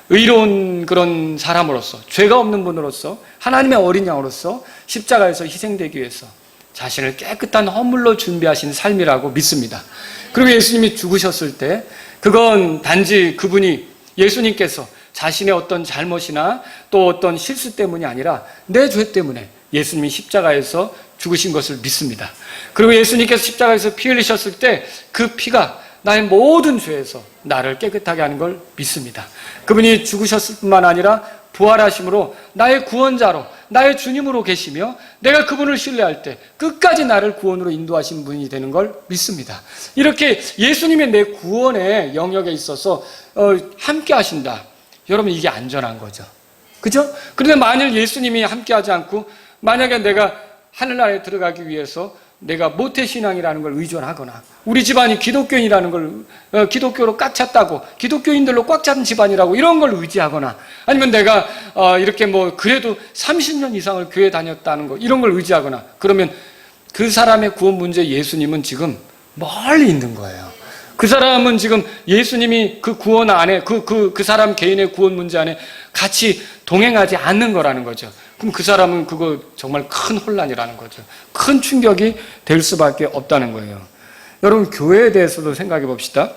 의로운 그런 사람으로서 죄가 없는 분으로서 하나님의 어린 양으로서 십자가에서 희생되기 위해서 자신을 깨끗한 허물로 준비하신 삶이라고 믿습니다. 그리고 예수님이 죽으셨을 때 그건 단지 그분이 예수님께서 자신의 어떤 잘못이나 또 어떤 실수 때문이 아니라 내 죄 때문에 예수님이 십자가에서 죽으신 것을 믿습니다. 그리고 예수님께서 십자가에서 피 흘리셨을 때 그 피가 나의 모든 죄에서 나를 깨끗하게 하는 걸 믿습니다. 그분이 죽으셨을 뿐만 아니라 부활하심으로 나의 구원자로 나의 주님으로 계시며 내가 그분을 신뢰할 때 끝까지 나를 구원으로 인도하신 분이 되는 걸 믿습니다. 이렇게 예수님의 내 구원의 영역에 있어서 함께 하신다. 여러분 이게 안전한 거죠. 그죠? 그런데 만일 예수님이 함께 하지 않고 만약에 내가 하늘나라에 들어가기 위해서 내가 모태신앙이라는 걸 의존하거나 우리 집안이 기독교인이라는 걸 기독교로 꽉 찼다고 기독교인들로 꽉 찬 집안이라고 이런 걸 의지하거나 아니면 내가 이렇게 뭐 그래도 30년 이상을 교회 다녔다는 거 이런 걸 의지하거나 그러면 그 사람의 구원 문제 예수님은 지금 멀리 있는 거예요. 그 사람은 지금 예수님이 그 구원 안에 그 사람 개인의 구원 문제 안에 같이 동행하지 않는 거라는 거죠. 그럼 그 사람은 그거 정말 큰 혼란이라는 거죠. 큰 충격이 될 수밖에 없다는 거예요. 여러분 교회에 대해서도 생각해 봅시다.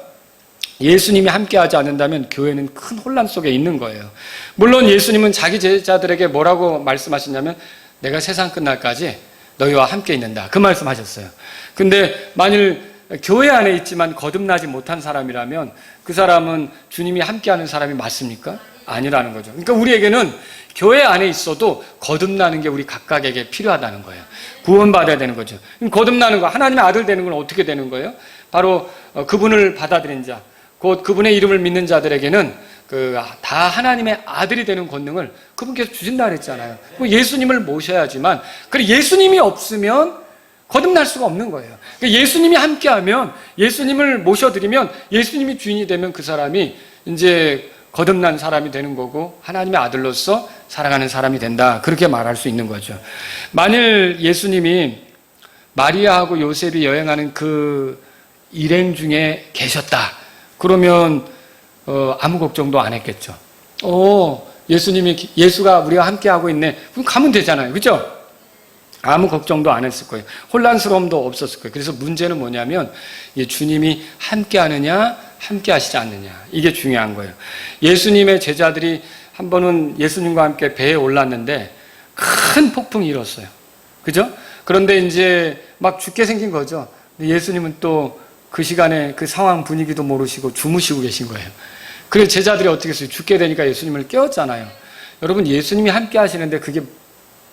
예수님이 함께하지 않는다면 교회는 큰 혼란 속에 있는 거예요. 물론 예수님은 자기 제자들에게 뭐라고 말씀하시냐면 내가 세상 끝날까지 너희와 함께 있는다. 그 말씀하셨어요. 근데 만일 교회 안에 있지만 거듭나지 못한 사람이라면 그 사람은 주님이 함께하는 사람이 맞습니까? 아니라는 거죠. 그러니까 우리에게는 교회 안에 있어도 거듭나는 게 우리 각각에게 필요하다는 거예요. 구원받아야 되는 거죠. 거듭나는 거, 하나님의 아들 되는 건 어떻게 되는 거예요? 바로 그분을 받아들인 자, 곧 그분의 이름을 믿는 자들에게는 다 하나님의 아들이 되는 권능을 그분께서 주신다 그랬잖아요. 예수님을 모셔야지만, 그리고 예수님이 없으면 거듭날 수가 없는 거예요. 그러니까 예수님이 함께하면, 예수님을 모셔드리면, 예수님이 주인이 되면 그 사람이 이제 거듭난 사람이 되는 거고 하나님의 아들로서 살아가는 사람이 된다. 그렇게 말할 수 있는 거죠. 만일 예수님이 마리아하고 요셉이 여행하는 그 일행 중에 계셨다. 그러면 아무 걱정도 안 했겠죠. 예수가 우리와 함께하고 있네. 그럼 가면 되잖아요. 그렇죠? 아무 걱정도 안 했을 거예요. 혼란스러움도 없었을 거예요. 그래서 문제는 뭐냐면 주님이 함께하느냐 함께 하시지 않느냐. 이게 중요한 거예요. 예수님의 제자들이 한 번은 예수님과 함께 배에 올랐는데 큰 폭풍이 일었어요. 그죠? 그런데 이제 막 죽게 생긴 거죠. 예수님은 또 그 시간에 그 상황 분위기도 모르시고 주무시고 계신 거예요. 그래서 제자들이 어떻게 했어요? 죽게 되니까 예수님을 깨웠잖아요. 여러분 예수님이 함께 하시는데 그게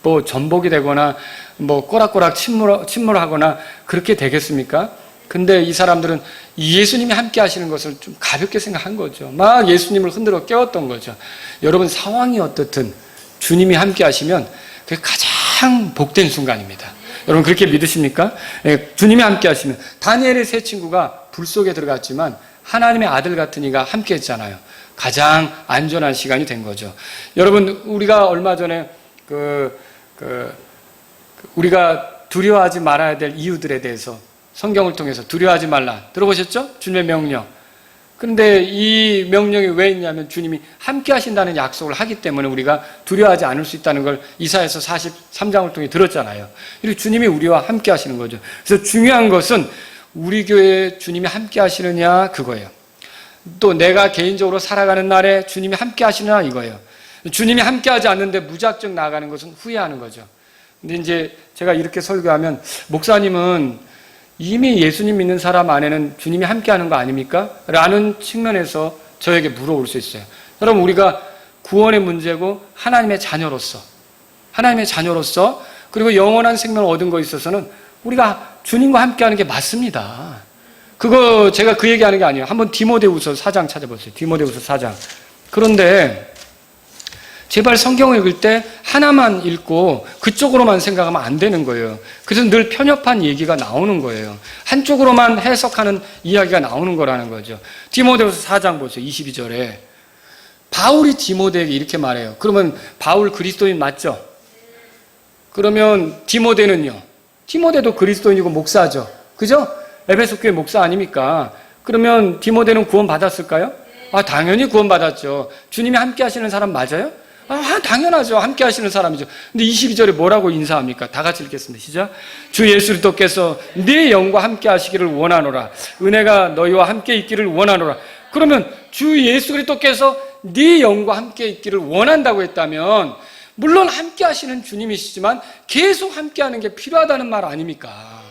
뭐 전복이 되거나 뭐 꼬락꼬락 침몰하거나 그렇게 되겠습니까? 근데 이 사람들은 예수님이 함께 하시는 것을 좀 가볍게 생각한 거죠. 막 예수님을 흔들어 깨웠던 거죠. 여러분 상황이 어떻든 주님이 함께 하시면 그게 가장 복된 순간입니다. 여러분 그렇게 믿으십니까? 주님이 함께 하시면 다니엘의 세 친구가 불 속에 들어갔지만 하나님의 아들 같은 이가 함께 했잖아요. 가장 안전한 시간이 된 거죠. 여러분 우리가 얼마 전에 우리가 두려워하지 말아야 될 이유들에 대해서 성경을 통해서 두려워하지 말라 들어보셨죠? 주님의 명령. 그런데 이 명령이 왜 있냐면 주님이 함께 하신다는 약속을 하기 때문에 우리가 두려워하지 않을 수 있다는 걸 이사야서 43장을 통해 들었잖아요. 그리고 주님이 우리와 함께 하시는 거죠. 그래서 중요한 것은 우리 교회에 주님이 함께 하시느냐 그거예요. 또 내가 개인적으로 살아가는 날에 주님이 함께 하시느냐 이거예요. 주님이 함께 하지 않는데 무작정 나아가는 것은 후회하는 거죠. 근데 이제 제가 이렇게 설교하면 목사님은 이미 예수님 믿는 사람 안에는 주님이 함께하는 거 아닙니까? 라는 측면에서 저에게 물어올 수 있어요. 여러분 우리가 구원의 문제고 하나님의 자녀로서 그리고 영원한 생명을 얻은 거에 있어서는 우리가 주님과 함께하는 게 맞습니다. 그거 제가 그 얘기하는 게 아니에요. 한번 디모데후서 4장 찾아보세요. 디모데후서 4장. 그런데 제발 성경을 읽을 때 하나만 읽고 그쪽으로만 생각하면 안 되는 거예요. 그래서 늘 편협한 얘기가 나오는 거예요. 한쪽으로만 해석하는 이야기가 나오는 거라는 거죠. 디모데후서 4장 보세요. 22절에 바울이 디모데에게 이렇게 말해요. 그러면 바울 그리스도인 맞죠? 그러면 디모데는요? 디모데도 그리스도인이고 목사죠. 그죠? 에베소 교회 목사 아닙니까? 그러면 디모데는 구원 받았을까요? 당연히 구원 받았죠. 주님이 함께 하시는 사람 맞아요? 당연하죠. 함께 하시는 사람이죠. 근데 22절에 뭐라고 인사합니까? 다 같이 읽겠습니다. 시작. 주 예수 그리스도께서 네 영과 함께 하시기를 원하노라. 은혜가 너희와 함께 있기를 원하노라. 그러면 주 예수 그리스도께서 네 영과 함께 있기를 원한다고 했다면 물론 함께 하시는 주님이시지만 계속 함께 하는 게 필요하다는 말 아닙니까?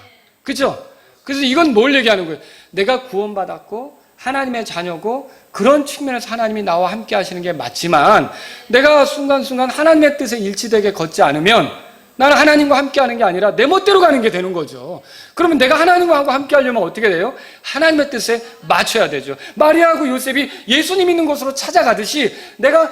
그죠? 그래서 이건 뭘 얘기하는 거예요? 내가 구원받았고 하나님의 자녀고 그런 측면에서 하나님이 나와 함께 하시는 게 맞지만 내가 순간순간 하나님의 뜻에 일치되게 걷지 않으면 나는 하나님과 함께 하는 게 아니라 내 멋대로 가는 게 되는 거죠. 그러면 내가 하나님과 함께 하려면 어떻게 돼요? 하나님의 뜻에 맞춰야 되죠. 마리아하고 요셉이 예수님 있는 곳으로 찾아가듯이 내가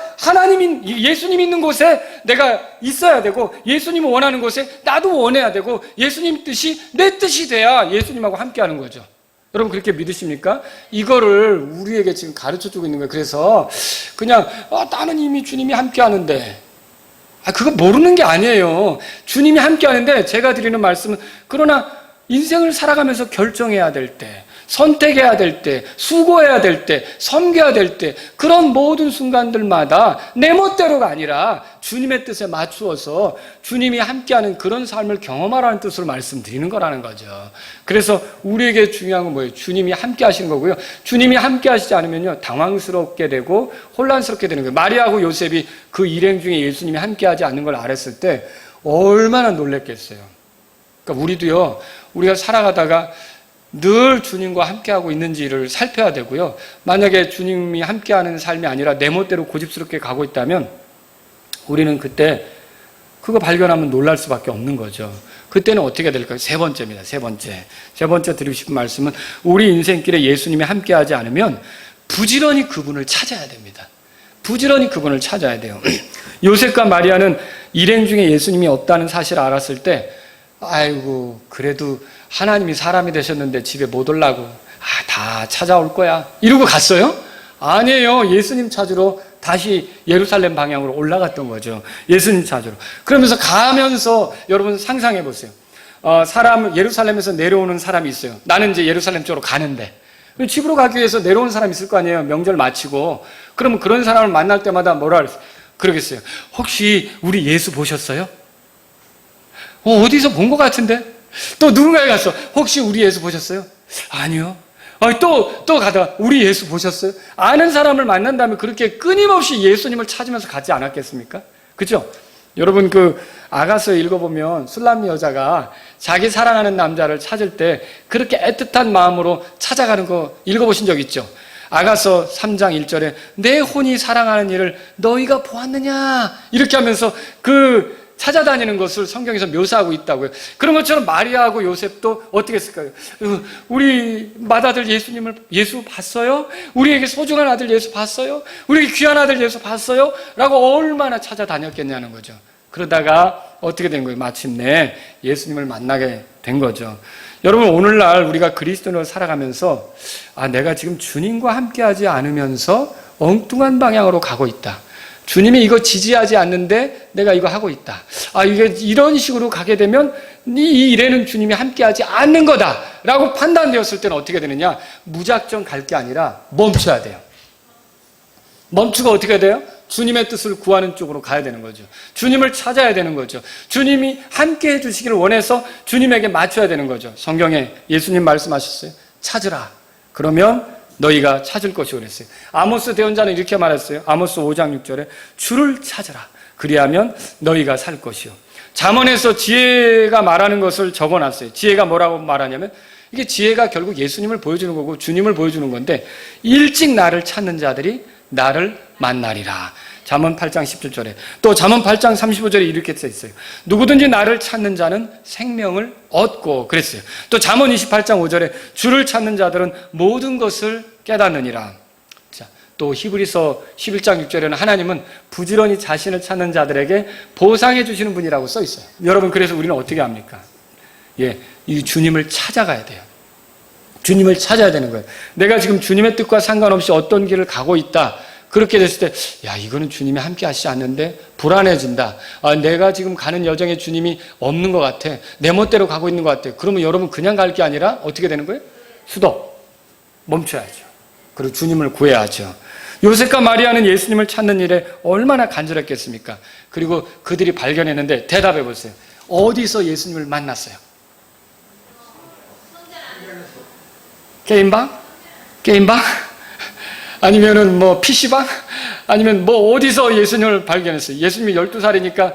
예수님 있는 곳에 내가 있어야 되고 예수님이 원하는 곳에 나도 원해야 되고 예수님 뜻이 내 뜻이 돼야 예수님하고 함께 하는 거죠. 여러분 그렇게 믿으십니까? 이거를 우리에게 지금 가르쳐주고 있는 거예요. 그래서 그냥 나는 이미 주님이 함께 하는데 그거 모르는 게 아니에요. 주님이 함께 하는데 제가 드리는 말씀은 그러나 인생을 살아가면서 결정해야 될 때, 선택해야 될 때, 수고해야 될 때, 섬겨야 될 때 그런 모든 순간들마다 내 멋대로가 아니라 주님의 뜻에 맞추어서 주님이 함께하는 그런 삶을 경험하라는 뜻으로 말씀드리는 거라는 거죠. 그래서 우리에게 중요한 건 뭐예요? 주님이 함께 하시는 거고요. 주님이 함께 하시지 않으면요 당황스럽게 되고 혼란스럽게 되는 거예요. 마리아하고 요셉이 그 일행 중에 예수님이 함께 하지 않는 걸 알았을 때 얼마나 놀랬겠어요. 그러니까 우리도요 우리가 살아가다가 늘 주님과 함께하고 있는지를 살펴야 되고요. 만약에 주님이 함께하는 삶이 아니라 내 멋대로 고집스럽게 가고 있다면 우리는 그때 그거 발견하면 놀랄 수밖에 없는 거죠. 그때는 어떻게 될까요? 세 번째입니다. 세 번째 드리고 싶은 말씀은 우리 인생길에 예수님이 함께하지 않으면 부지런히 그분을 찾아야 됩니다. 부지런히 그분을 찾아야 돼요. 요셉과 마리아는 일행 중에 예수님이 없다는 사실을 알았을 때 아이고 그래도 하나님이 사람이 되셨는데 집에 못 오려고 다 찾아올 거야 이러고 갔어요? 아니에요. 예수님 찾으러 다시 예루살렘 방향으로 올라갔던 거죠. 예수님 찾으러. 그러면서 가면서 여러분 상상해 보세요. 예루살렘에서 내려오는 사람이 있어요. 나는 이제 예루살렘 쪽으로 가는데 집으로 가기 위해서 내려오는 사람이 있을 거 아니에요. 명절 마치고. 그러면 그런 사람을 만날 때마다 뭐라 그러겠어요? 혹시 우리 예수 보셨어요? 어디서 본 것 같은데? 또 누군가에 가서 혹시 우리 예수 보셨어요? 아니요. 또 가다가 우리 예수 보셨어요? 아는 사람을 만난다면 그렇게 끊임없이 예수님을 찾으면서 가지 않았겠습니까? 그죠? 여러분 아가서 읽어보면 술람미 여자가 자기 사랑하는 남자를 찾을 때 그렇게 애틋한 마음으로 찾아가는 거 읽어보신 적 있죠? 아가서 3장 1절에 내 혼이 사랑하는 이를 너희가 보았느냐 이렇게 하면서 찾아다니는 것을 성경에서 묘사하고 있다고요. 그런 것처럼 마리아하고 요셉도 어떻게 했을까요? 우리 맏아들 예수 봤어요? 우리에게 소중한 아들 예수 봤어요? 우리에게 귀한 아들 예수 봤어요? 라고 얼마나 찾아다녔겠냐는 거죠. 그러다가 어떻게 된 거예요? 마침내 예수님을 만나게 된 거죠. 여러분 오늘날 우리가 그리스도인으로 살아가면서 내가 지금 주님과 함께하지 않으면서 엉뚱한 방향으로 가고 있다. 주님이 이거 지지하지 않는데 내가 이거 하고 있다. 이게 이런 식으로 가게 되면 이 일에는 주님이 함께하지 않는 거다라고 판단되었을 때는 어떻게 되느냐? 무작정 갈 게 아니라 멈춰야 돼요. 멈추고 어떻게 돼요? 주님의 뜻을 구하는 쪽으로 가야 되는 거죠. 주님을 찾아야 되는 거죠. 주님이 함께 해주시기를 원해서 주님에게 맞춰야 되는 거죠. 성경에 예수님 말씀하셨어요. 찾으라. 그러면 너희가 찾을 것이오 그랬어요. 아모스 대언자는 이렇게 말했어요. 아모스 5장 6절에 주를 찾으라. 그리하면 너희가 살 것이오. 잠언에서 지혜가 말하는 것을 적어놨어요. 지혜가 뭐라고 말하냐면 이게 지혜가 결국 예수님을 보여주는 거고 주님을 보여주는 건데 일찍 나를 찾는 자들이 나를 만나리라. 잠언 8장 17절에 또 잠언 8장 35절에 이렇게 써 있어요. 누구든지 나를 찾는 자는 생명을 얻고 그랬어요. 또 잠언 28장 5절에 주를 찾는 자들은 모든 것을 깨닫느니라. 자, 또 히브리서 11장 6절에는 하나님은 부지런히 자신을 찾는 자들에게 보상해 주시는 분이라고 써 있어요. 여러분 그래서 우리는 어떻게 합니까? 이 주님을 찾아가야 돼요. 주님을 찾아야 되는 거예요. 내가 지금 주님의 뜻과 상관없이 어떤 길을 가고 있다. 그렇게 됐을 때, 야, 이거는 주님이 함께 하시지 않는데 불안해진다. 내가 지금 가는 여정에 주님이 없는 것 같아. 내 멋대로 가고 있는 것 같아. 그러면 여러분 그냥 갈 게 아니라 어떻게 되는 거예요? 스톱. 멈춰야죠. 그리고 주님을 구해야죠. 요셉과 마리아는 예수님을 찾는 일에 얼마나 간절했겠습니까? 그리고 그들이 발견했는데 대답해 보세요. 어디서 예수님을 만났어요? 게임방? 게임방? 아니면은 뭐 PC방? 아니면 뭐 어디서 예수님을 발견했어요? 예수님이 12살이니까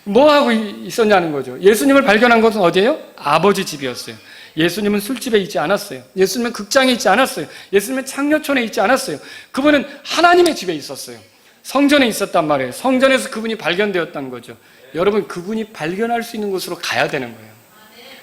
뭐 하고 있었냐는 거죠. 예수님을 발견한 것은 어디예요? 아버지 집이었어요. 예수님은 술집에 있지 않았어요. 예수님은 극장에 있지 않았어요. 예수님은 창녀촌에 있지 않았어요. 그분은 하나님의 집에 있었어요. 성전에 있었단 말이에요. 성전에서 그분이 발견되었다는 거죠. 여러분 그분이 발견할 수 있는 곳으로 가야 되는 거예요.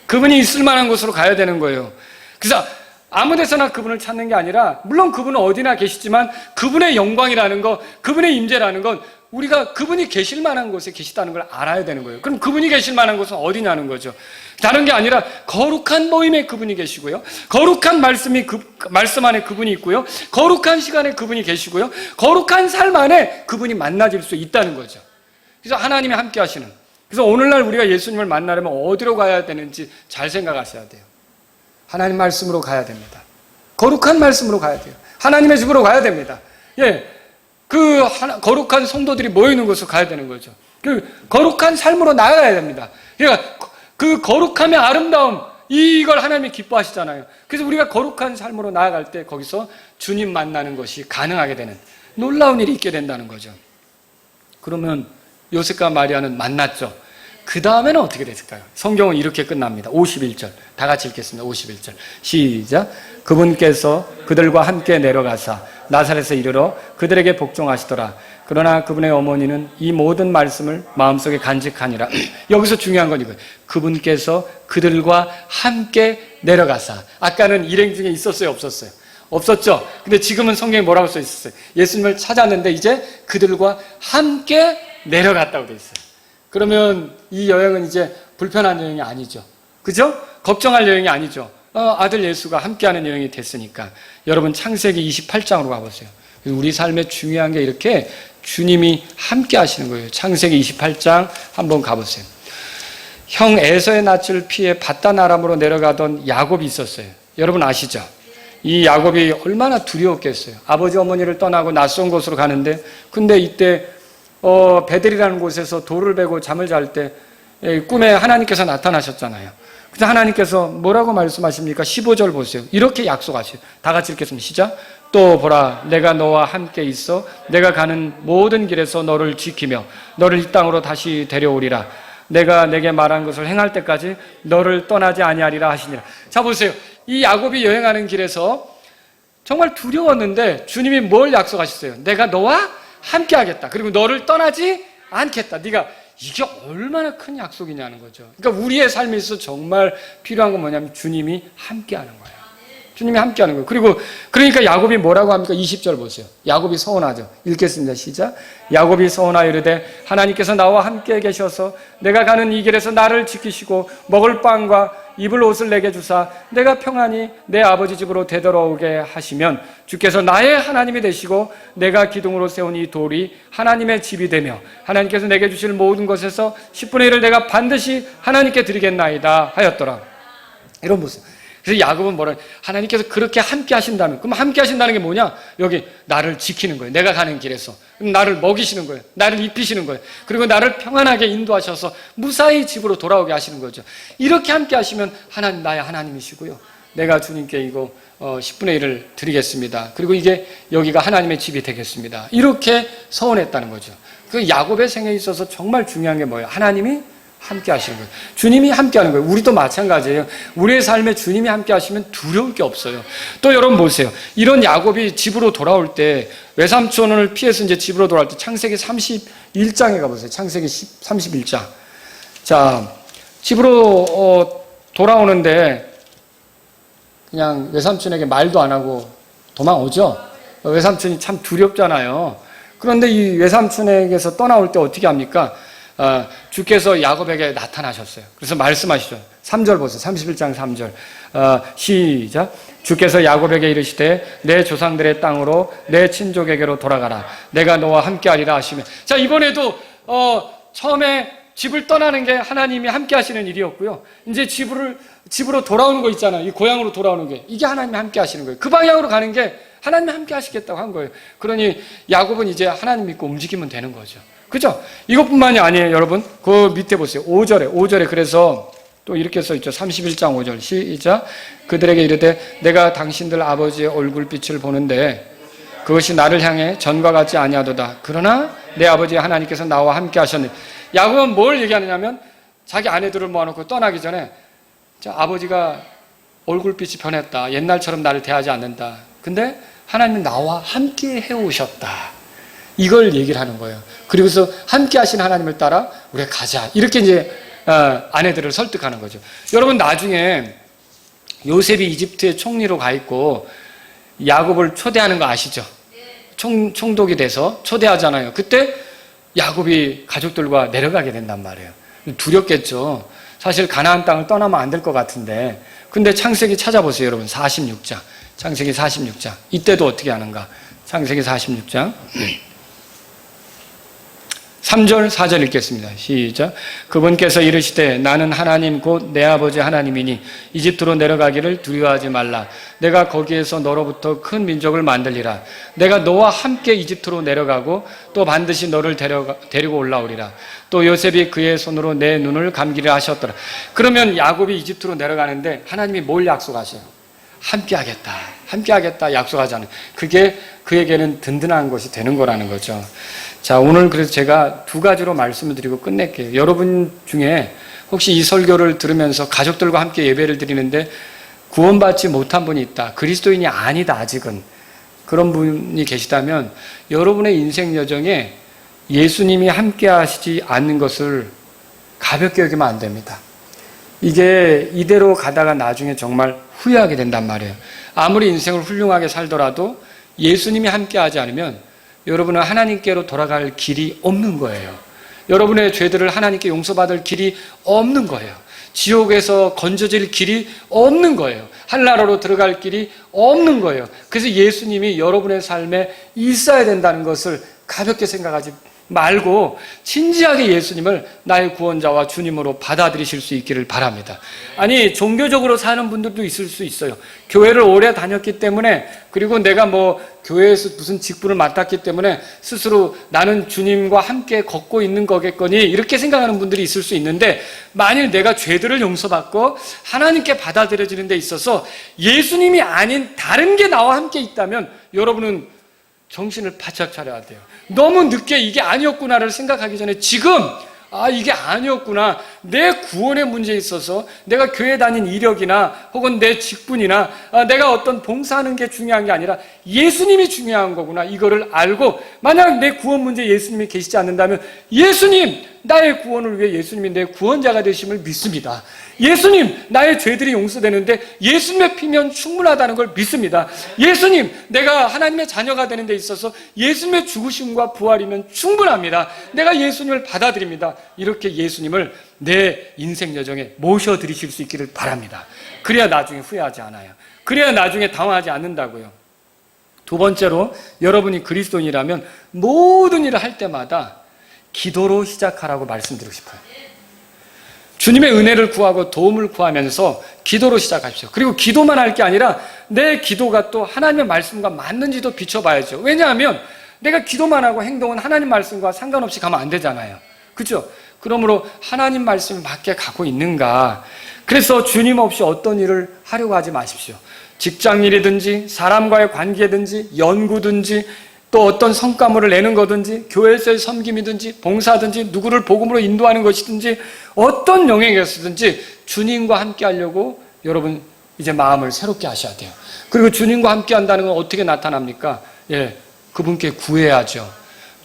그분이 있을 만한 곳으로 가야 되는 거예요. 그래서 아무 데서나 그분을 찾는 게 아니라 물론 그분은 어디나 계시지만 그분의 영광이라는 거, 그분의 임재라는 건 우리가 그분이 계실 만한 곳에 계시다는 걸 알아야 되는 거예요. 그럼 그분이 계실 만한 곳은 어디냐는 거죠. 다른 게 아니라 거룩한 모임에 그분이 계시고요. 거룩한 말씀 안에 그분이 있고요. 거룩한 시간에 그분이 계시고요. 거룩한 삶 안에 그분이 만나질 수 있다는 거죠. 그래서 하나님이 함께 하시는. 그래서 오늘날 우리가 예수님을 만나려면 어디로 가야 되는지 잘 생각하셔야 돼요. 하나님 말씀으로 가야 됩니다. 거룩한 말씀으로 가야 돼요. 하나님의 집으로 가야 됩니다. 거룩한 성도들이 모이는 곳으로 가야 되는 거죠. 그 거룩한 삶으로 나아가야 됩니다. 그러니까 그 거룩함의 아름다움, 이걸 하나님이 기뻐하시잖아요. 그래서 우리가 거룩한 삶으로 나아갈 때 거기서 주님 만나는 것이 가능하게 되는 놀라운 일이 있게 된다는 거죠. 그러면 요셉과 마리아는 만났죠. 그 다음에는 어떻게 됐을까요? 성경은 이렇게 끝납니다. 51절. 다 같이 읽겠습니다. 51절. 시작. 그분께서 그들과 함께 내려가사 나사렛에 이르러 그들에게 복종하시더라. 그러나 그분의 어머니는 이 모든 말씀을 마음속에 간직하니라. 여기서 중요한 건 이거예요. 그분께서 그들과 함께 내려가사. 아까는 일행 중에 있었어요? 없었어요? 없었죠? 근데 지금은 성경에 뭐라고 써 있었어요? 예수님을 찾았는데 이제 그들과 함께 내려갔다고 돼 있어요. 그러면 이 여행은 이제 불편한 여행이 아니죠. 그죠? 걱정할 여행이 아니죠. 아들 예수가 함께하는 여행이 됐으니까. 여러분 창세기 28장으로 가보세요. 우리 삶에 중요한 게 이렇게 주님이 함께 하시는 거예요. 창세기 28장 한번 가보세요. 형 에서의 낯을 피해 바단 아람으로 내려가던 야곱이 있었어요. 여러분 아시죠? 이 야곱이 얼마나 두려웠겠어요. 아버지 어머니를 떠나고 낯선 곳으로 가는데 근데 이때 베델이라는 곳에서 돌을 베고 잠을 잘 때 꿈에 하나님께서 나타나셨잖아요. 그래서 하나님께서 뭐라고 말씀하십니까? 15절 보세요. 이렇게 약속하세요. 다 같이 읽겠습니다. 시작. 또 보라, 내가 너와 함께 있어 내가 가는 모든 길에서 너를 지키며 너를 이 땅으로 다시 데려오리라. 내가 내게 말한 것을 행할 때까지 너를 떠나지 아니하리라 하시니라. 자 보세요. 이 야곱이 여행하는 길에서 정말 두려웠는데 주님이 뭘 약속하셨어요? 내가 너와 함께 하겠다. 그리고 너를 떠나지 않겠다. 네가 이게 얼마나 큰 약속이냐는 거죠. 그러니까 우리의 삶에 있어서 정말 필요한 건 뭐냐면 주님이 함께 하는 거예요. 주님이 함께 하는 거예요. 그리고 그러니까 야곱이 뭐라고 합니까? 20절 보세요. 야곱이 서원하죠. 읽겠습니다. 시작. 야곱이 서원하여 이르되 하나님께서 나와 함께 계셔서 내가 가는 이 길에서 나를 지키시고 먹을 빵과 입을 옷을 내게 주사 내가 평안히 내 아버지 집으로 되돌아오게 하시면 주께서 나의 하나님이 되시고 내가 기둥으로 세운 이 돌이 하나님의 집이 되며 하나님께서 내게 주실 모든 것에서 10분의 1을 내가 반드시 하나님께 드리겠나이다 하였더라. 이런 모습. 그래서 야곱은 뭐라, 하나님께서 그렇게 함께 하신다면, 그럼 함께 하신다는 게 뭐냐? 여기 나를 지키는 거예요. 내가 가는 길에서. 나를 먹이시는 거예요. 나를 입히시는 거예요. 그리고 나를 평안하게 인도하셔서 무사히 집으로 돌아오게 하시는 거죠. 이렇게 함께 하시면 하나님, 나의 하나님이시고요. 내가 주님께 이거 10분의 1을 드리겠습니다. 그리고 이게 여기가 하나님의 집이 되겠습니다. 이렇게 서원했다는 거죠. 그 야곱의 생애에 있어서 정말 중요한 게 뭐예요? 하나님이 함께 하시는 거예요. 주님이 함께 하는 거예요. 우리도 마찬가지예요. 우리의 삶에 주님이 함께 하시면 두려울 게 없어요. 또 여러분 보세요. 이런 야곱이 집으로 돌아올 때, 외삼촌을 피해서 이제 집으로 돌아올 때 창세기 31장에 가보세요. 창세기 31장. 자, 집으로 돌아오는데 그냥 외삼촌에게 말도 안 하고 도망오죠. 외삼촌이 참 두렵잖아요. 그런데 이 외삼촌에게서 떠나올 때 어떻게 합니까? 주께서 야곱에게 나타나셨어요. 그래서 말씀하시죠. 3절 보세요. 31장 3절. 시작. 주께서 야곱에게 이르시되 내 조상들의 땅으로 내 친족에게로 돌아가라. 내가 너와 함께하리라 하시면. 자, 이번에도 처음에 집을 떠나는 게 하나님이 함께 하시는 일이었고요. 이제 집으로 돌아오는 거 있잖아요. 이 고향으로 돌아오는 게. 이게 하나님이 함께 하시는 거예요. 그 방향으로 가는 게 하나님이 함께 하시겠다고 한 거예요. 그러니 야곱은 이제 하나님 믿고 움직이면 되는 거죠. 그죠? 이것뿐만이 아니에요, 여러분. 그 밑에 보세요. 5절에 그래서 또 이렇게 써있죠. 31장 5절. 시작. 그들에게 이르되 내가 당신들 아버지의 얼굴빛을 보는데 그것이 나를 향해 전과 같지 아니하도다. 그러나 내 아버지 하나님께서 나와 함께 하셨네. 야곱은 뭘 얘기하느냐면 자기 아내들을 모아놓고 떠나기 전에 아버지가 얼굴빛이 변했다. 옛날처럼 나를 대하지 않는다. 근데 하나님은 나와 함께 해오셨다. 이걸 얘기를 하는 거예요. 그리고서 함께 하신 하나님을 따라 우리가 가자. 이렇게 이제 아내들을 설득하는 거죠. 여러분, 나중에 요셉이 이집트의 총리로 가 있고 야곱을 초대하는 거 아시죠? 총독이 돼서 초대하잖아요. 그때 야곱이 가족들과 내려가게 된단 말이에요. 두렵겠죠. 사실 가나안 땅을 떠나면 안 될 것 같은데. 근데 창세기 찾아보세요, 여러분. 46장. 창세기 46장. 이때도 어떻게 하는가? 창세기 46장. 3절, 4절 읽겠습니다. 시작. 그분께서 이르시되 나는 하나님 곧 내 아버지 하나님이니 이집트로 내려가기를 두려워하지 말라. 내가 거기에서 너로부터 큰 민족을 만들리라. 내가 너와 함께 이집트로 내려가고 또 반드시 너를 데리고 올라오리라. 또 요셉이 그의 손으로 내 눈을 감기려 하셨더라. 그러면 야곱이 이집트로 내려가는데 하나님이 뭘 약속하세요? 함께하겠다 약속하잖아요. 그게 그에게는 든든한 것이 되는 거라는 거죠. 자, 오늘 그래서 제가 두 가지로 말씀을 드리고 끝낼게요. 여러분 중에 혹시 이 설교를 들으면서 가족들과 함께 예배를 드리는데 구원받지 못한 분이 있다. 그리스도인이 아니다, 아직은. 그런 분이 계시다면 여러분의 인생 여정에 예수님이 함께 하시지 않는 것을 가볍게 여기면 안 됩니다. 이게 이대로 가다가 나중에 정말 후회하게 된단 말이에요. 아무리 인생을 훌륭하게 살더라도 예수님이 함께하지 않으면 여러분은 하나님께로 돌아갈 길이 없는 거예요. 여러분의 죄들을 하나님께 용서받을 길이 없는 거예요. 지옥에서 건져질 길이 없는 거예요. 한나라로 들어갈 길이 없는 거예요. 그래서 예수님이 여러분의 삶에 있어야 된다는 것을 가볍게 생각하지 말고 진지하게 예수님을 나의 구원자와 주님으로 받아들이실 수 있기를 바랍니다. 아니, 종교적으로 사는 분들도 있을 수 있어요. 교회를 오래 다녔기 때문에, 그리고 내가 교회에서 무슨 직분을 맡았기 때문에 스스로 나는 주님과 함께 걷고 있는 거겠거니 이렇게 생각하는 분들이 있을 수 있는데, 만일 내가 죄들을 용서받고 하나님께 받아들여지는 데 있어서 예수님이 아닌 다른 게 나와 함께 있다면 여러분은 정신을 바짝 차려야 돼요. 너무 늦게 이게 아니었구나를 생각하기 전에 지금 이게 아니었구나. 내 구원의 문제에 있어서 내가 교회 다닌 이력이나 혹은 내 직분이나 내가 어떤 봉사하는 게 중요한 게 아니라 예수님이 중요한 거구나. 이거를 알고 만약 내 구원 문제에 예수님이 계시지 않는다면 예수님, 나의 구원을 위해 예수님이 내 구원자가 되심을 믿습니다. 예수님, 나의 죄들이 용서되는데 예수님의 피면 충분하다는 걸 믿습니다. 예수님, 내가 하나님의 자녀가 되는 데 있어서 예수님의 죽으심과 부활이면 충분합니다. 내가 예수님을 받아들입니다. 이렇게 예수님을 내 인생 여정에 모셔드리실 수 있기를 바랍니다. 그래야 나중에 후회하지 않아요. 그래야 나중에 당황하지 않는다고요. 두 번째로, 여러분이 그리스도인이라면 모든 일을 할 때마다 기도로 시작하라고 말씀드리고 싶어요. 주님의 은혜를 구하고 도움을 구하면서 기도로 시작하십시오. 그리고 기도만 할 게 아니라 내 기도가 또 하나님의 말씀과 맞는지도 비춰봐야죠. 왜냐하면 내가 기도만 하고 행동은 하나님 말씀과 상관없이 가면 안 되잖아요. 그렇죠? 그러므로 하나님 말씀에 맞게 가고 있는가. 그래서 주님 없이 어떤 일을 하려고 하지 마십시오. 직장일이든지 사람과의 관계든지 연구든지 또 어떤 성과물을 내는 거든지 교회에서의 섬김이든지 봉사든지 누구를 복음으로 인도하는 것이든지 어떤 영역이었든지 주님과 함께 하려고 여러분 이제 마음을 새롭게 하셔야 돼요. 그리고 주님과 함께 한다는 건 어떻게 나타납니까? 그분께 구해야죠.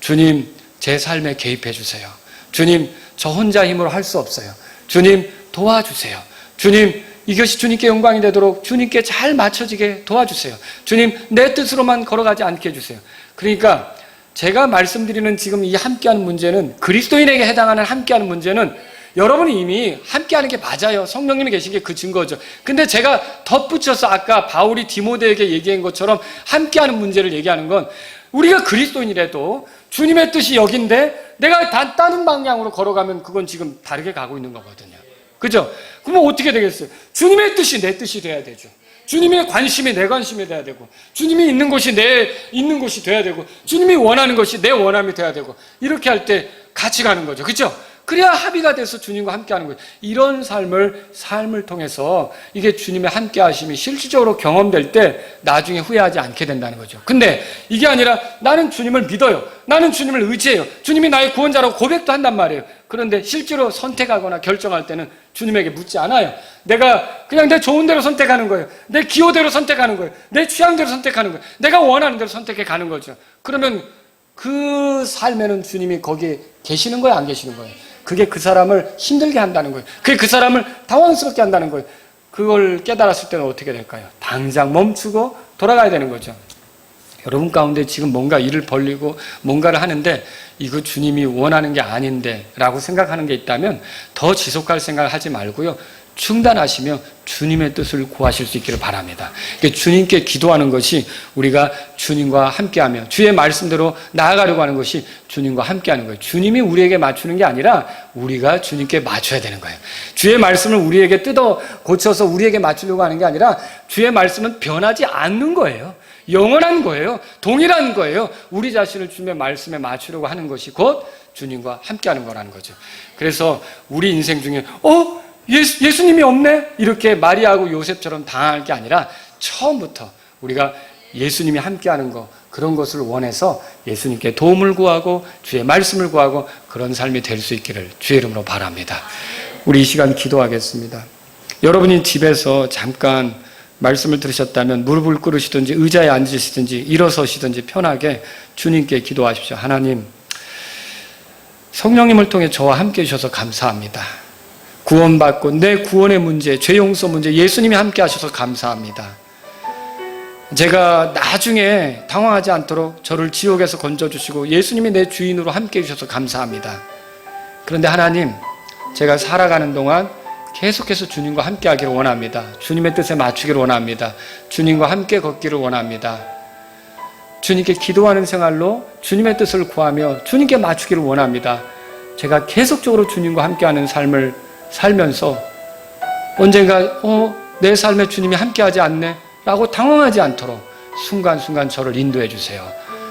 주님, 제 삶에 개입해 주세요. 주님, 저 혼자 힘으로 할 수 없어요. 주님, 도와주세요. 주님, 이것이 주님께 영광이 되도록 주님께 잘 맞춰지게 도와주세요. 주님, 내 뜻으로만 걸어가지 않게 해주세요. 그러니까 제가 말씀드리는 지금 이 함께하는 문제는, 그리스도인에게 해당하는 함께하는 문제는 여러분이 이미 함께하는 게 맞아요. 성령님이 계신 게 그 증거죠. 근데 제가 덧붙여서 아까 바울이 디모데에게 얘기한 것처럼 함께하는 문제를 얘기하는 건, 우리가 그리스도인이라도 주님의 뜻이 여긴데 내가 다른 방향으로 걸어가면 그건 지금 다르게 가고 있는 거거든요. 그죠? 그러면 어떻게 되겠어요? 주님의 뜻이 내 뜻이 돼야 되죠. 주님의 관심이 내 관심이 돼야 되고, 주님이 있는 곳이 내 있는 곳이 돼야 되고, 주님이 원하는 것이 내 원함이 돼야 되고, 이렇게 할 때 같이 가는 거죠. 그렇죠? 그래야 합의가 돼서 주님과 함께 하는 거예요. 이런 삶을 통해서 이게 주님의 함께 하심이 실질적으로 경험될 때 나중에 후회하지 않게 된다는 거죠. 근데 이게 아니라 나는 주님을 믿어요. 나는 주님을 의지해요. 주님이 나의 구원자라고 고백도 한단 말이에요. 그런데 실제로 선택하거나 결정할 때는 주님에게 묻지 않아요. 내가 그냥 내 좋은 대로 선택하는 거예요. 내 기호대로 선택하는 거예요. 내 취향대로 선택하는 거예요. 내가 원하는 대로 선택해 가는 거죠. 그러면 그 삶에는 주님이 거기에 계시는 거예요, 안 계시는 거예요? 그게 그 사람을 힘들게 한다는 거예요. 그게 그 사람을 당황스럽게 한다는 거예요. 그걸 깨달았을 때는 어떻게 될까요? 당장 멈추고 돌아가야 되는 거죠. 여러분 가운데 지금 뭔가 일을 벌리고 뭔가를 하는데 이거 주님이 원하는 게 아닌데 라고 생각하는 게 있다면 더 지속할 생각을 하지 말고요. 중단하시며 주님의 뜻을 구하실 수 있기를 바랍니다. 그러니까 주님께 기도하는 것이 우리가 주님과 함께하며 주의 말씀대로 나아가려고 하는 것이 주님과 함께하는 거예요. 주님이 우리에게 맞추는 게 아니라 우리가 주님께 맞춰야 되는 거예요. 주의 말씀을 우리에게 뜯어 고쳐서 우리에게 맞추려고 하는 게 아니라 주의 말씀은 변하지 않는 거예요. 영원한 거예요. 동일한 거예요. 우리 자신을 주님의 말씀에 맞추려고 하는 것이 곧 주님과 함께하는 거라는 거죠. 그래서 우리 인생 중에 예수님이 없네? 이렇게 마리아하고 요셉처럼 당할 게 아니라 처음부터 우리가 예수님이 함께하는 거, 그런 것을 원해서 예수님께 도움을 구하고 주의 말씀을 구하고 그런 삶이 될 수 있기를 주의 이름으로 바랍니다. 우리 이 시간 기도하겠습니다. 여러분이 집에서 잠깐 말씀을 들으셨다면 무릎을 꿇으시든지 의자에 앉으시든지 일어서시든지 편하게 주님께 기도하십시오. 하나님, 성령님을 통해 저와 함께 해주셔서 감사합니다. 구원받고 내 구원의 문제, 죄 용서 문제 예수님이 함께 하셔서 감사합니다. 제가 나중에 당황하지 않도록 저를 지옥에서 건져주시고 예수님이 내 주인으로 함께 해주셔서 감사합니다. 그런데 하나님, 제가 살아가는 동안 계속해서 주님과 함께 하기를 원합니다. 주님의 뜻에 맞추기를 원합니다. 주님과 함께 걷기를 원합니다. 주님께 기도하는 생활로 주님의 뜻을 구하며 주님께 맞추기를 원합니다. 제가 계속적으로 주님과 함께하는 삶을 살면서 언젠가 내 삶에 주님이 함께하지 않네 라고 당황하지 않도록 순간순간 저를 인도해 주세요.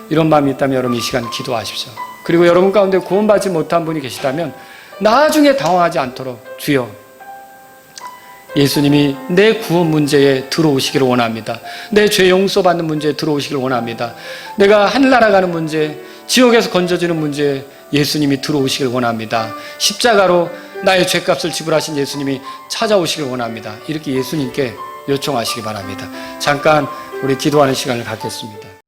이런 마음이 있다면 여러분 이 시간 기도하십시오. 그리고 여러분 가운데 구원받지 못한 분이 계시다면 나중에 당황하지 않도록 주여, 예수님이 내 구원 문제에 들어오시기를 원합니다. 내 죄 용서받는 문제에 들어오시기를 원합니다. 내가 하늘나라 가는 문제, 지옥에서 건져지는 문제에 예수님이 들어오시길 원합니다. 십자가로 나의 죄값을 지불하신 예수님이 찾아오시길 원합니다. 이렇게 예수님께 요청하시기 바랍니다. 잠깐 우리 기도하는 시간을 갖겠습니다.